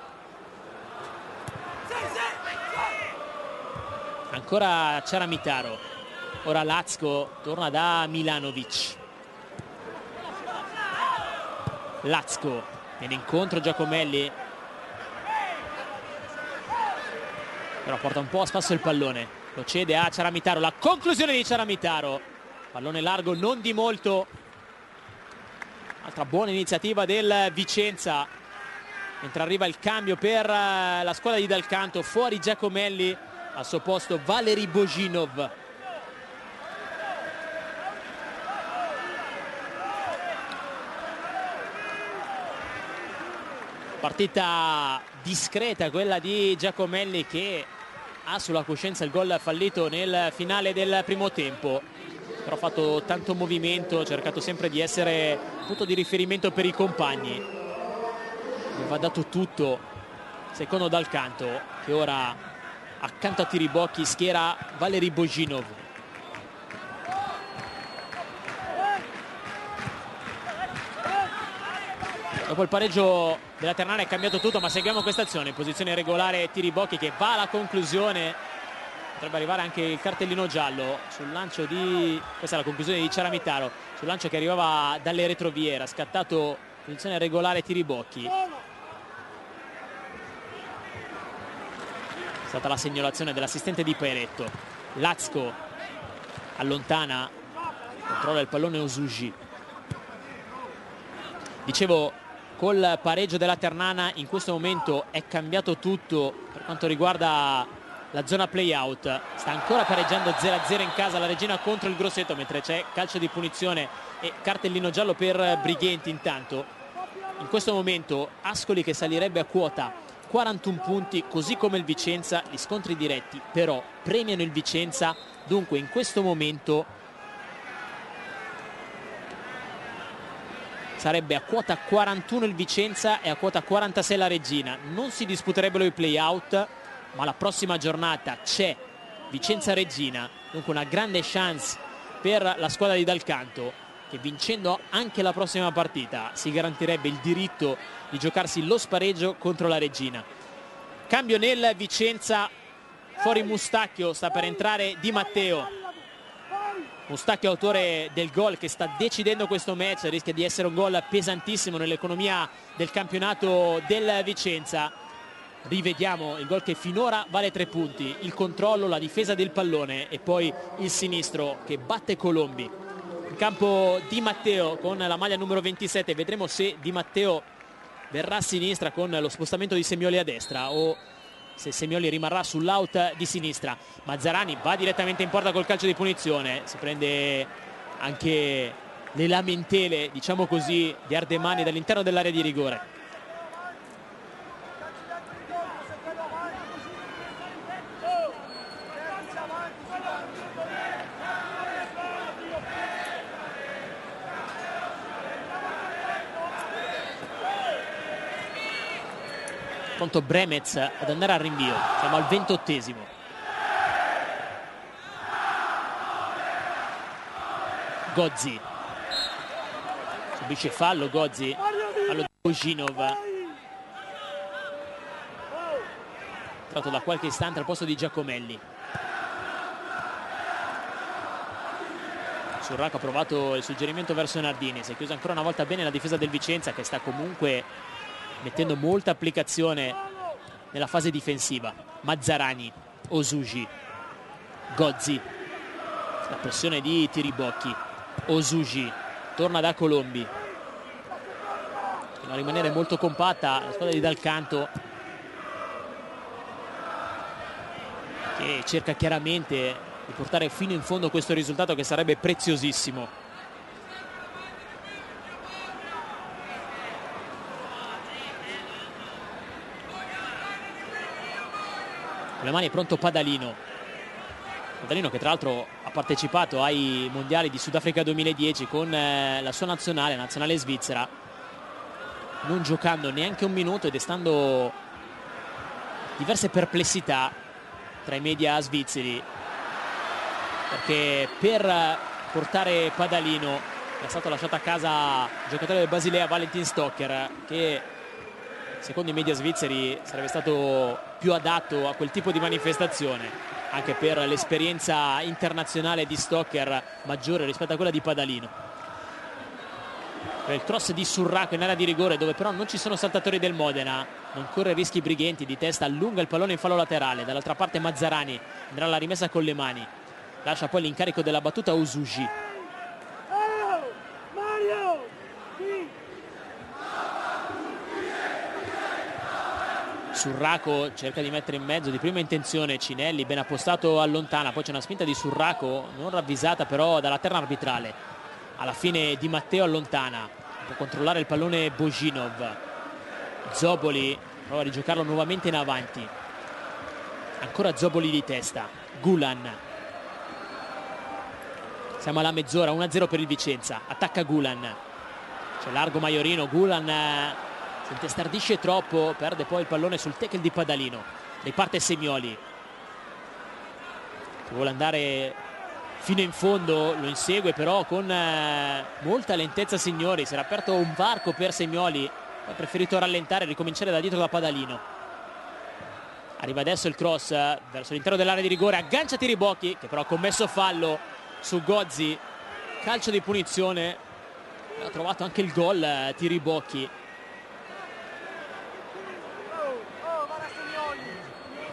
ancora Ciaramitaro. Ora Lazco torna da Milanovic. Lazco viene incontro Giacomelli, però porta un po' a spasso il pallone, lo cede a Ciaramitaro. La conclusione di Ciaramitaro, pallone largo non di molto. Altra buona iniziativa del Vicenza, mentre arriva il cambio per la squadra di Dal Canto. Fuori Giacomelli, al suo posto Valeri Bojinov. Partita discreta quella di Giacomelli, che ha sulla coscienza il gol fallito nel finale del primo tempo, però ha fatto tanto movimento, ha cercato sempre di essere punto di riferimento per i compagni. Va dato tutto secondo Dal Canto, che ora accanto a Tiribocchi schiera Valeri Bojinov. Dopo il pareggio della Ternana è cambiato tutto, ma seguiamo questa azione in posizione regolare. Tiribocchi che va alla conclusione, potrebbe arrivare anche il cartellino giallo sul lancio di, questa è la conclusione di Ciaramitaro, sul lancio che arrivava dalle retrovie. Era scattato in posizione regolare Tiribocchi. È stata la segnalazione dell'assistente di Peretto. Lazco allontana, controlla il pallone Osuji. Dicevo, col pareggio della Ternana in questo momento è cambiato tutto per quanto riguarda la zona play-out. Sta ancora pareggiando 0-0 in casa la Regina contro il Grosseto, mentre c'è calcio di punizione e cartellino giallo per Brighenti. Intanto in questo momento Ascoli che salirebbe a quota 41 punti, così come il Vicenza. Gli scontri diretti però premiano il Vicenza, dunque in questo momento sarebbe a quota 41 il Vicenza e a quota 46 la Regina. Non si disputerebbero i play-out, ma la prossima giornata c'è Vicenza-Reggina, dunque una grande chance per la squadra di Dal Canto, che vincendo anche la prossima partita si garantirebbe il diritto di giocarsi lo spareggio contro la Reggina. Cambio nel Vicenza, fuori Mustacchio, sta per entrare Di Matteo. Mustacchio, autore del gol che sta decidendo questo match, rischia di essere un gol pesantissimo nell'economia del campionato del Vicenza. Rivediamo il gol che finora vale 3 punti, il controllo, la difesa del pallone e poi il sinistro che batte Colombi. In campo Di Matteo con la maglia numero 27, vedremo se Di Matteo verrà a sinistra con lo spostamento di Semioli a destra o se Semioli rimarrà sull'out di sinistra. Mazzarani va direttamente in porta col calcio di punizione, si prende anche le lamentele, diciamo così, di Ardemani dall'interno dell'area di rigore. Pronto Bremez ad andare al rinvio, siamo al 28esimo. Gozzi subisce fallo, Gozzi, fallo di Bojinov, tratto da qualche istante al posto di Giacomelli. Surraco ha provato il suggerimento verso Nardini, si è chiusa ancora una volta bene la difesa del Vicenza, che sta comunque mettendo molta applicazione nella fase difensiva. Mazzarani, Osuji, Gozzi, la pressione di Tiribocchi, Osuji torna da Colombi, va a rimanere molto compatta la squadra di Dal Canto, che cerca chiaramente di portare fino in fondo questo risultato che sarebbe preziosissimo. Con le mani è pronto Padalino che tra l'altro ha partecipato ai mondiali di Sudafrica 2010 con la sua nazionale svizzera, non giocando neanche un minuto e destando diverse perplessità tra i media svizzeri, perché per portare Padalino è stato lasciato a casa il giocatore del Basilea Valentin Stocker, che secondo i media svizzeri sarebbe stato più adatto a quel tipo di manifestazione, anche per l'esperienza internazionale di Stocker maggiore rispetto a quella di Padalino. Per il cross di Surraco in area di rigore, dove però non ci sono saltatori del Modena, non corre rischi Brighenti, di testa allunga il pallone in fallo laterale. Dall'altra parte Mazzarani andrà alla rimessa con le mani, lascia poi l'incarico della battuta a Usugi. Surraco cerca di mettere in mezzo di prima intenzione Cinelli, ben appostato, allontana, poi c'è una spinta di Surraco non ravvisata però dalla terna arbitrale. Alla fine Di Matteo allontana, può controllare il pallone Bojinov, Zoboli prova a rigiocarlo nuovamente in avanti, ancora Zoboli di testa, Gulan, siamo alla mezz'ora, 1-0 per il Vicenza, attacca Gulan, c'è largo Maiorino, Gulan si intestardisce troppo, perde poi il pallone sul tackle di Padalino, riparte Semioli che vuole andare fino in fondo, lo insegue però con molta lentezza Signori, si era aperto un varco per Semioli, ha preferito rallentare e ricominciare da dietro da Padalino. Arriva adesso il cross verso l'interno dell'area di rigore, aggancia Tiribocchi che però ha commesso fallo su Gozzi, calcio di punizione, ha trovato anche il gol Tiribocchi.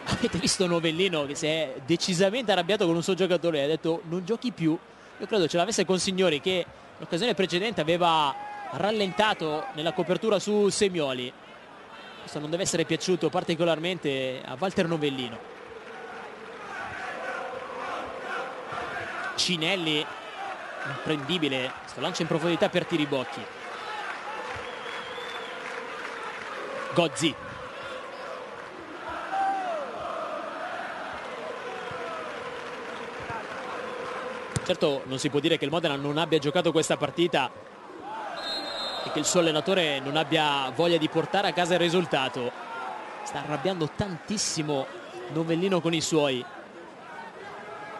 Avete visto Novellino che si è decisamente arrabbiato con un suo giocatore, ha detto non giochi più. Io credo ce l'avesse con Signori, che l'occasione precedente aveva rallentato nella copertura su Semioli. Questo non deve essere piaciuto particolarmente a Walter Novellino. Cinelli imprendibile, sto lancio in profondità per Tiribocchi. Gozzi, certo non si può dire che il Modena non abbia giocato questa partita e che il suo allenatore non abbia voglia di portare a casa il risultato. Sta arrabbiando tantissimo Novellino con i suoi.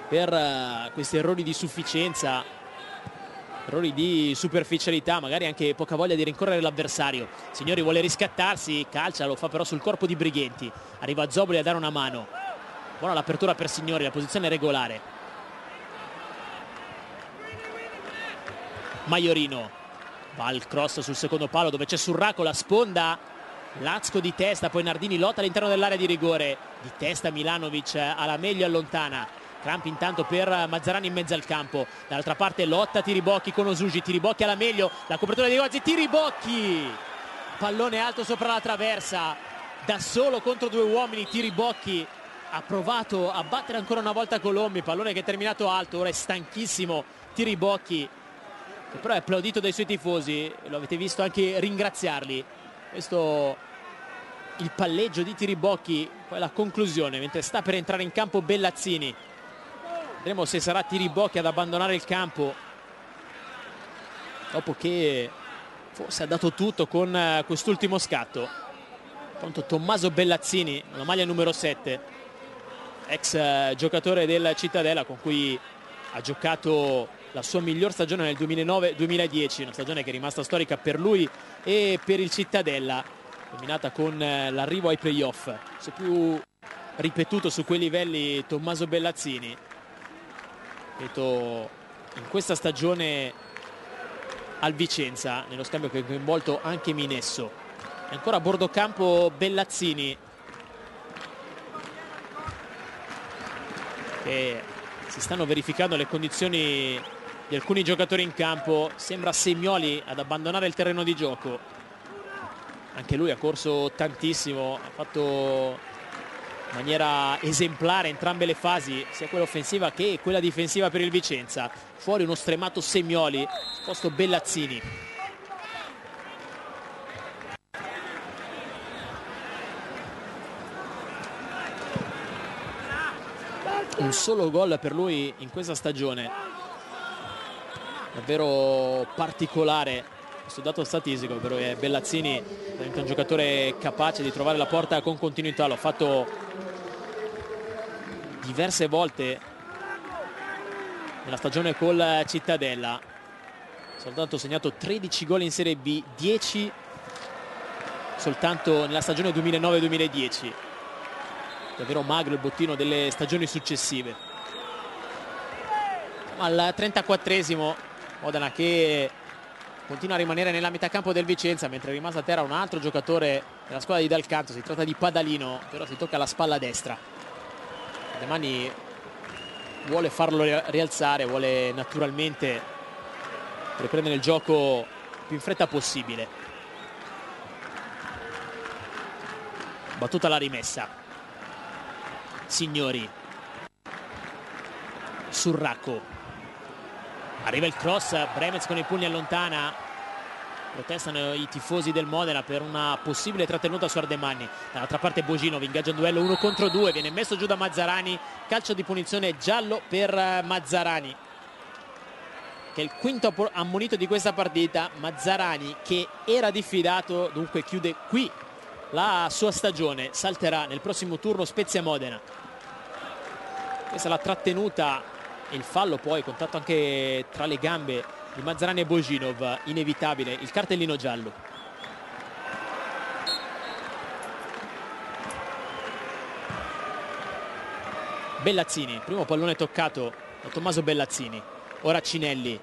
per questi errori di sufficienza, errori di superficialità, magari anche poca voglia di rincorrere l'avversario. Signori vuole riscattarsi, calcia, lo fa però sul corpo di Brighenti. Arriva Zoboli a dare una mano. Buona l'apertura per Signori, la posizione è regolare. Maiorino va al cross sul secondo palo dove c'è Surraco, la sponda, Lazco di testa, poi Nardini lotta all'interno dell'area di rigore, di testa Milanovic alla meglio, allontana. Crampi intanto per Mazzarani in mezzo al campo, dall'altra parte lotta Tiribocchi con Osugi, Tiribocchi alla meglio, la copertura di Gozzi, Tiribocchi, pallone alto sopra la traversa, da solo contro due uomini. Tiribocchi ha provato a battere ancora una volta Colombi, pallone che è terminato alto, ora è stanchissimo Tiribocchi, che però è applaudito dai suoi tifosi, lo avete visto anche ringraziarli. Questo il palleggio di Tiribocchi, poi la conclusione mentre sta per entrare in campo Bellazzini. Vedremo se sarà Tiribocchi ad abbandonare il campo dopo che forse ha dato tutto con quest'ultimo scatto. Pronto Tommaso Bellazzini, la maglia numero 7, ex giocatore del Cittadella con cui ha giocato la sua miglior stagione nel 2009-2010, una stagione che è rimasta storica per lui e per il Cittadella, terminata con l'arrivo ai playoff. Se più ripetuto su quei livelli Tommaso Bellazzini, ripeto, in questa stagione al Vicenza, nello scambio che ha coinvolto anche Minesso. E ancora a bordo campo Bellazzini, che si stanno verificando le condizioni di alcuni giocatori in campo. Sembra Semioli ad abbandonare il terreno di gioco, anche lui ha corso tantissimo, ha fatto in maniera esemplare entrambe le fasi, sia quella offensiva che quella difensiva per il Vicenza. Fuori uno stremato Semioli, sposto Bellazzini. Un solo gol per lui in questa stagione, davvero particolare questo dato statistico, ovvero che Bellazzini è un giocatore capace di trovare la porta con continuità. L'ho fatto diverse volte nella stagione col Cittadella, soltanto segnato 13 gol in Serie B, 10 soltanto nella stagione 2009-2010. Davvero magro il bottino delle stagioni successive. Al 34esimo Modena che continua a rimanere nella metà campo del Vicenza, mentre è rimasto a terra un altro giocatore della squadra di Dal Canto. Si tratta di Padalino, però si tocca la spalla destra. Demani vuole farlo rialzare, vuole naturalmente riprendere il gioco più in fretta possibile. Battuta la rimessa. Signori, Surraco, arriva il cross, Bremez con i pugni allontana, protestano i tifosi del Modena per una possibile trattenuta su Ardemanni. Dall'altra parte Boginov ingaggia un duello 1 contro 2, viene messo giù da Mazzarani, calcio di punizione giallo per Mazzarani, che è il quinto ammonito di questa partita. Mazzarani, che era diffidato, dunque chiude qui la sua stagione, salterà nel prossimo turno Spezia Modena. Questa è la trattenuta e il fallo, poi contatto anche tra le gambe di Mazzarani e Boginov, inevitabile il cartellino giallo. Bellazzini, primo pallone toccato da Tommaso Bellazzini. Ora Cinelli,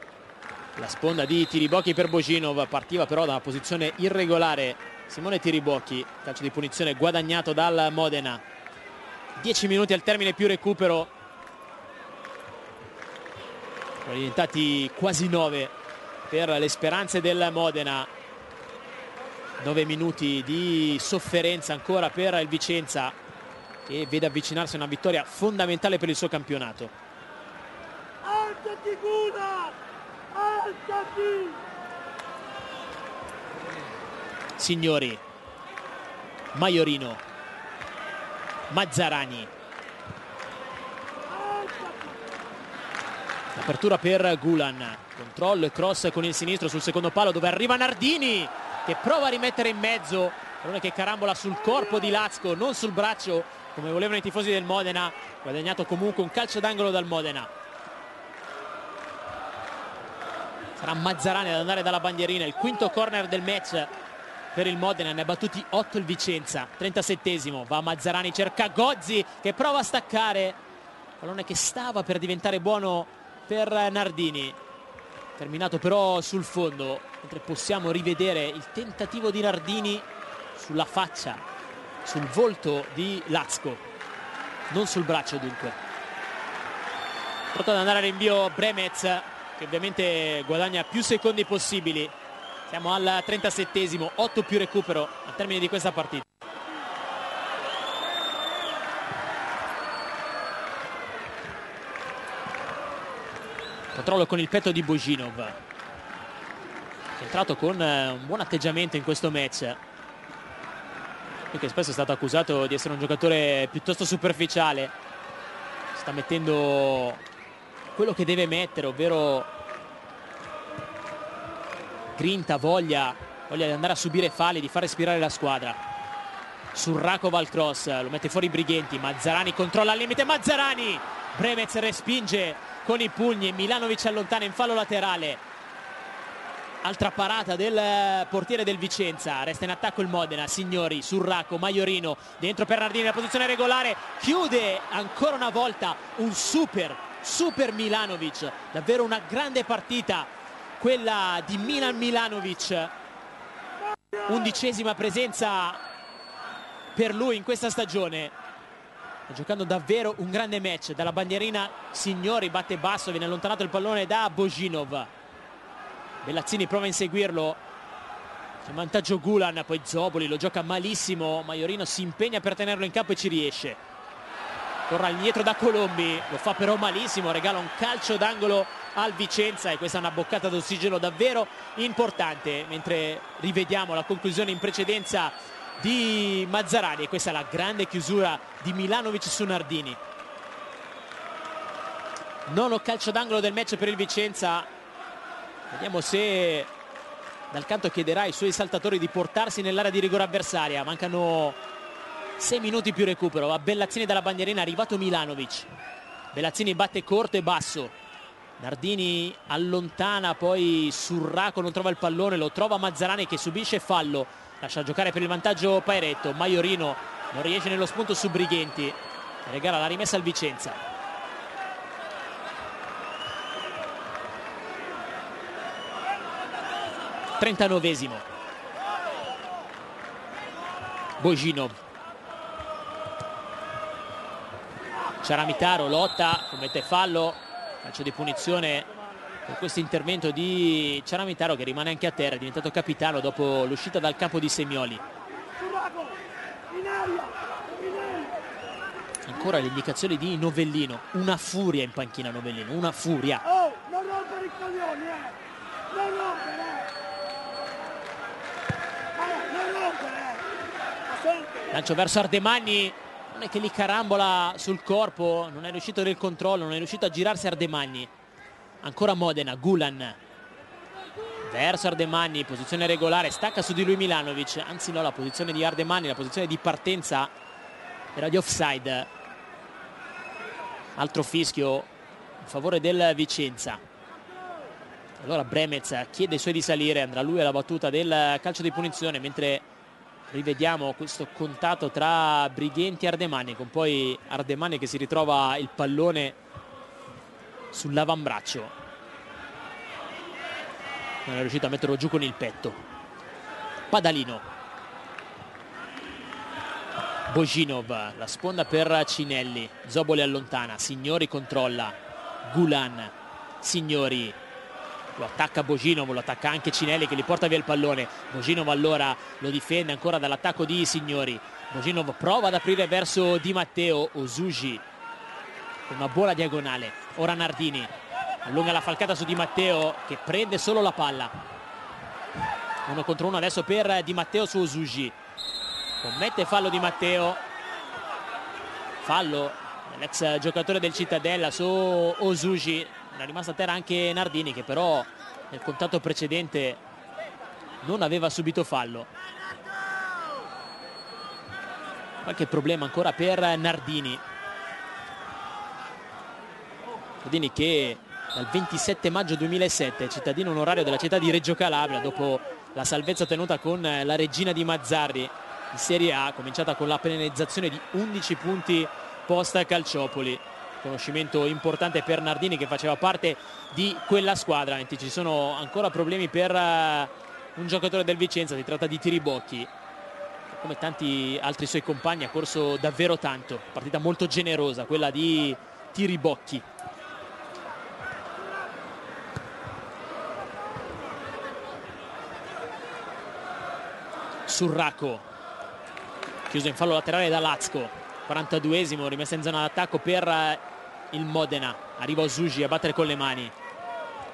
la sponda di Tiribocchi per Boginov, partiva però da una posizione irregolare Simone Tiribocchi. Calcio di punizione guadagnato dal Modena. 10 minuti al termine più recupero, sono diventati quasi 9 per le speranze del Modena. 9 minuti di sofferenza ancora per il Vicenza, che vede avvicinarsi a una vittoria fondamentale per il suo campionato. Alzati Guna! Alzati! Signori, Maiorino, Mazzarani, apertura per Gulan, controllo e cross con il sinistro sul secondo palo, dove arriva Nardini che prova a rimettere in mezzo, pallone che carambola sul corpo di Lazco, non sul braccio come volevano i tifosi del Modena, guadagnato comunque un calcio d'angolo dal Modena. Sarà Mazzarani ad andare dalla bandierina, il quinto corner del match per il Modena, ne ha battuti 8 il Vicenza. 37esimo, va Mazzarani, cerca Gozzi che prova a staccare, pallone che stava per diventare buono per Nardini, terminato però sul fondo, mentre possiamo rivedere il tentativo di Nardini sulla faccia, sul volto di Lazco, non sul braccio dunque. Pronto ad andare a rinvio Bremez, che ovviamente guadagna più secondi possibili. Siamo al 37esimo, 8 più recupero al termine di questa partita. Controllo con il petto di Bojinov, è entrato con un buon atteggiamento in questo match, che spesso è stato accusato di essere un giocatore piuttosto superficiale. Sta mettendo quello che deve mettere, ovvero grinta, voglia di andare a subire falli, di far respirare la squadra. Surrakov al cross, lo mette fuori Brighenti, Mazzarani controlla al limite, Mazzarani, Bremez respinge con i pugni e Milanovic allontana in fallo laterale. Altra parata del portiere del Vicenza, resta in attacco il Modena. Signori, Surraco, Maiorino, dentro per Nardini, la posizione regolare, chiude ancora una volta un super Milanovic, davvero una grande partita quella di Milan Milanovic, 11ª presenza per lui in questa stagione, sta giocando davvero un grande match. Dalla bandierina Signori batte basso, viene allontanato il pallone da Bojinov, Bellazzini prova a inseguirlo, c'è vantaggio Gulan, poi Zoboli lo gioca malissimo, Maiorino si impegna per tenerlo in campo e ci riesce. Torna indietro da Colombi, lo fa però malissimo, regala un calcio d'angolo al Vicenza e questa è una boccata d'ossigeno davvero importante, mentre rivediamo la conclusione in precedenza di Mazzarani e questa è la grande chiusura di Milanovic su Nardini. Nono calcio d'angolo del match per il Vicenza. Vediamo se dal canto chiederà ai suoi saltatori di portarsi nell'area di rigore avversaria. Mancano 6 minuti più recupero. Va Bellazzini dalla bandierina, è arrivato Milanovic. Bellazzini batte corto e basso. Nardini allontana, poi Surraco non trova il pallone, lo trova Mazzarani che subisce fallo. Lascia giocare per il vantaggio Pairetto. Maiorino non riesce nello spunto su Brighenti. Regala la rimessa al Vicenza. Trentanovesimo. Bojinov. Ciaramitaro lotta, commette fallo, calcio di punizione per questo intervento di Ciaramitaro che rimane anche a terra, è diventato capitano dopo l'uscita dal campo di Semioli. Ancora le indicazioni di Novellino, una furia in panchina Novellino, una furia. Oh, non rompere i coglioni, non rompere! Lancio verso Ardemagni, non è che li carambola sul corpo, non è riuscito nel controllo, non è riuscito a girarsi Ardemagni. Ancora Modena, Gulan verso Ardemagni, posizione regolare, stacca su di lui Milanovic, anzi no, la posizione di Ardemagni, la posizione di partenza era di offside. Altro fischio in favore del Vicenza. Allora Bremez chiede ai suoi di salire, andrà lui alla battuta del calcio di punizione, mentre rivediamo questo contatto tra Brighenti e Ardemagni, con poi Ardemagni che si ritrova il pallone sull'avambraccio, non è riuscito a metterlo giù con il petto. Padalino, Bojinov, la sponda per Cinelli, Zoboli allontana, Signori controlla, Gulan, Signori lo attacca Bojinov, lo attacca anche Cinelli che gli porta via il pallone. Bojinov allora lo difende ancora dall'attacco di Signori. Bojinov prova ad aprire verso Di Matteo, Osugi con una buona diagonale. Ora Nardini allunga la falcata su Di Matteo che prende solo la palla. 1 contro 1 adesso per Di Matteo su Osugi. Commette fallo Di Matteo, fallo dell'ex giocatore del Cittadella su Osugi. Era rimasta a terra anche Nardini che però nel contatto precedente non aveva subito fallo. Qualche problema ancora per Nardini. Nardini che dal 27 maggio 2007 è cittadino onorario della città di Reggio Calabria dopo la salvezza ottenuta con la Regina di Mazzarri in Serie A, cominciata con la penalizzazione di 11 punti post Calciopoli. Conoscimento importante per Nardini, che faceva parte di quella squadra. Mentre ci sono ancora problemi per un giocatore del Vicenza, si tratta di Tiribocchi, come tanti altri suoi compagni ha corso davvero tanto. Partita molto generosa quella di Tiribocchi. Surraco, chiuso in fallo laterale da Lazco. 42esimo, rimessa in zona d'attacco per il Modena. Arriva Osuji a battere con le mani,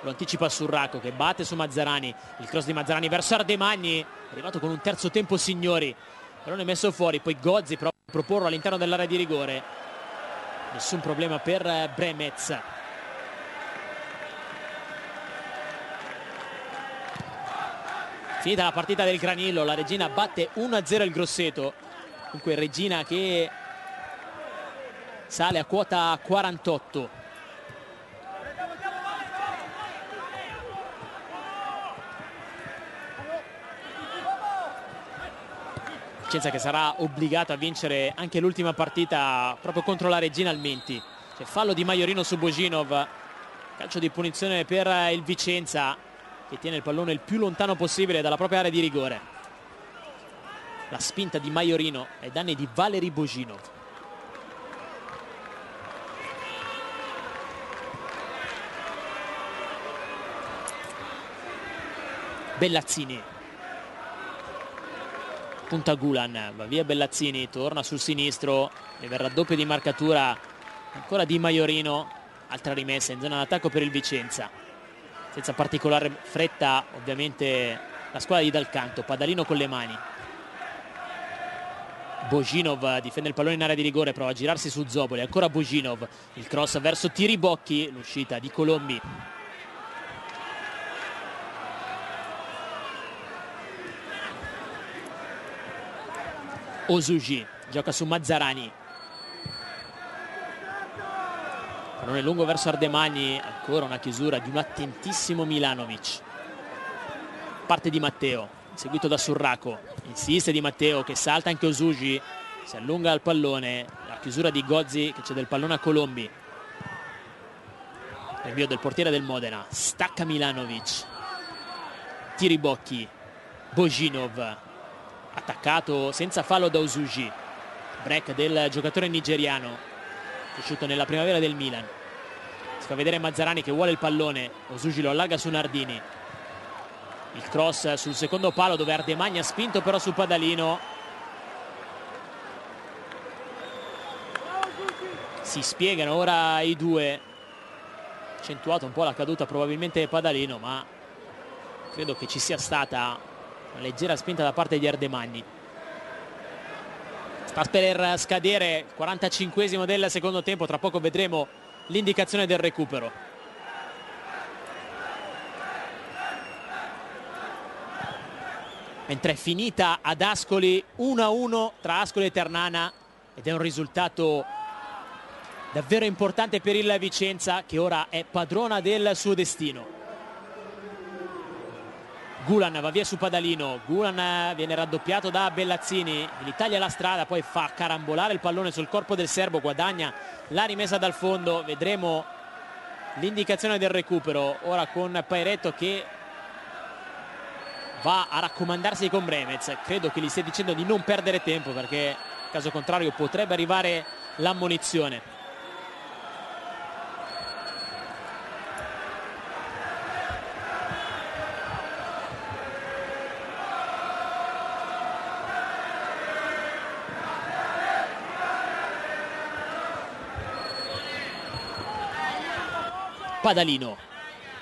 lo anticipa Surraco che batte su Mazzarani. Il cross di Mazzarani verso Ardemagni, arrivato con un terzo tempo signori, pallone messo fuori. Poi Gozzi prova a proporlo all'interno dell'area di rigore, nessun problema per Bremez. Finita la partita del Granillo, la Regina batte 1-0 il Grosseto. Dunque Regina che sale a quota 48. Vicenza che sarà obbligato a vincere anche l'ultima partita proprio contro la Regina al Menti. C'è fallo di Maiorino su Bojinov, calcio di punizione per il Vicenza, che tiene il pallone il più lontano possibile dalla propria area di rigore. La spinta di Maiorino ai danni di Valeri Bojinov. Bellazzini, punta Gulan, va via Bellazzini, torna sul sinistro, deve il raddoppio di marcatura ancora di Maiorino. Altra rimessa in zona d'attacco per il Vicenza, senza particolare fretta ovviamente la squadra di Dal Canto. Padalino con le mani, Bojinov difende il pallone in area di rigore, prova a girarsi su Zoboli, ancora Bojinov, il cross verso Tiribocchi, l'uscita di Colombi. Osuji gioca su Mazzarani, pallone lungo verso Ardemagni, ancora una chiusura di un attentissimo Milanovic. Parte Di Matteo, seguito da Surraco, insiste Di Matteo che salta anche Osuji, si allunga il pallone, la chiusura di Gozzi che cede il pallone a Colombi. Rinvio del portiere del Modena, stacca Milanovic. Tiribocchi, Bojinov, attaccato senza fallo da Osuji. Break del giocatore nigeriano, cresciuto nella primavera del Milan. Si fa vedere Mazzarani che vuole il pallone, Osuji lo allarga su Nardini. Il cross sul secondo palo dove Ardemagni ha spinto però su Padalino. Si spiegano ora i due, accentuato un po' la caduta probabilmente Padalino, ma credo che ci sia stata una leggera spinta da parte di Ardemagni. Sta per scadere il 45esimo del secondo tempo, tra poco vedremo l'indicazione del recupero. Mentre è finita ad Ascoli 1-1 tra Ascoli e Ternana, ed è un risultato davvero importante per il Vicenza, che ora è padrona del suo destino. Gulan va via su Padalino, Gulan viene raddoppiato da Bellazzini, gli taglia la strada, poi fa carambolare il pallone sul corpo del serbo, guadagna la rimessa dal fondo. Vedremo l'indicazione del recupero ora con Pairetto che va a raccomandarsi con Bremez. Credo che gli stia dicendo di non perdere tempo, perché caso contrario potrebbe arrivare l'ammonizione. Padalino,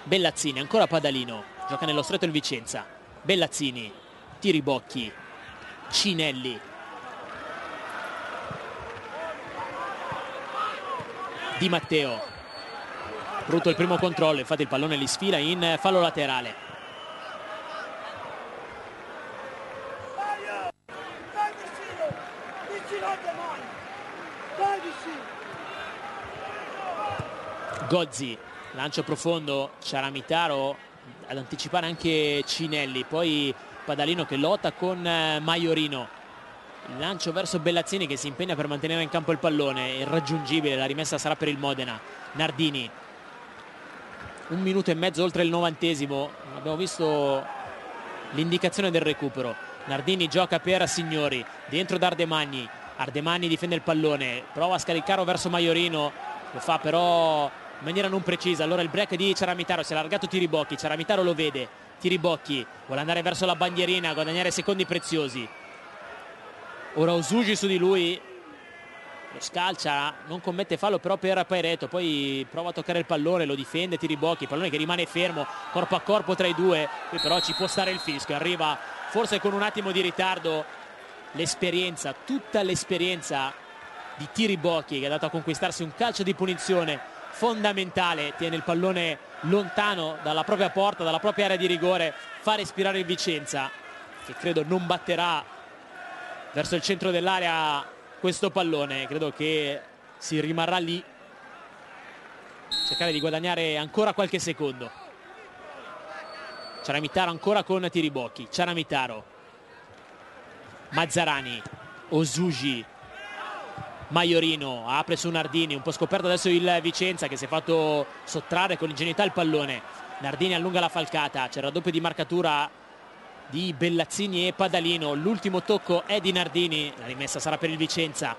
Bellazzini, ancora Padalino, gioca nello stretto il Vicenza. Bellazzini, Tiribocchi, Cinelli, Di Matteo, brutto il primo controllo, infatti il pallone li sfila in fallo laterale. Gozzi, lancio profondo, Ciaramitaro ad anticipare anche Cinelli, poi Padalino che lotta con Maiorino, il lancio verso Bellazzini che si impegna per mantenere in campo il pallone, irraggiungibile, la rimessa sarà per il Modena. Nardini, 1 minuto e mezzo oltre il 90esimo, abbiamo visto l'indicazione del recupero. Nardini gioca per Signori, dentro da Ardemagni, Ardemagni difende il pallone, prova a scaricarlo verso Maiorino, lo fa però in maniera non precisa. Allora il break di Ciaramitaro, si è allargato Tiribocchi, Ciaramitaro lo vede, Tiribocchi vuole andare verso la bandierina, guadagnare secondi preziosi. Ora Osugi su di lui, lo scalcia, non commette fallo però per Pairetto, poi prova a toccare il pallone, lo difende Tiribocchi, pallone che rimane fermo, corpo a corpo tra i due, qui però ci può stare il fischio, arriva forse con un attimo di ritardo l'esperienza, tutta l'esperienza di Tiribocchi che è andato a conquistarsi un calcio di punizione fondamentale, tiene il pallone lontano dalla propria porta, dalla propria area di rigore, fa respirare il Vicenza che credo non batterà verso il centro dell'area questo pallone, credo che si rimarrà lì, cercare di guadagnare ancora qualche secondo. Ciaramitaro ancora con Tiribocchi, Ciaramitaro, Mazzarani, Osugi, Maiorino apre su Nardini, un po' scoperto adesso il Vicenza che si è fatto sottrarre con ingenuità il pallone. Nardini allunga la falcata, c'è il raddoppio di marcatura di Bellazzini e Padalino, l'ultimo tocco è di Nardini, la rimessa sarà per il Vicenza.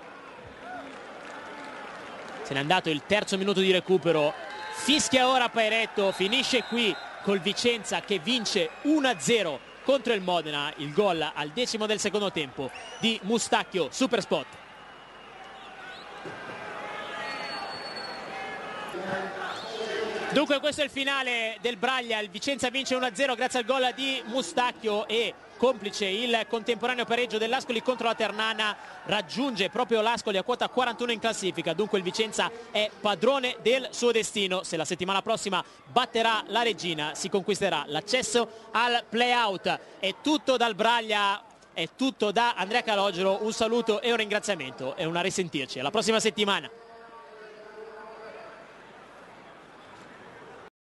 Se n'è andato il terzo minuto di recupero, fischia ora Pairetto, finisce qui col Vicenza che vince 1-0 contro il Modena, il gol al 10° del secondo tempo di Mustacchio, super spot. Dunque questo è il finale del Braglia, il Vicenza vince 1-0 grazie al gol di Mustacchio e complice il contemporaneo pareggio dell'Ascoli contro la Ternana, raggiunge proprio l'Ascoli a quota 41 in classifica, dunque il Vicenza è padrone del suo destino, se la settimana prossima batterà la Reggina si conquisterà l'accesso al play-out. È tutto dal Braglia, è tutto da Andrea Calogero, un saluto e un ringraziamento e una risentirci, alla prossima settimana.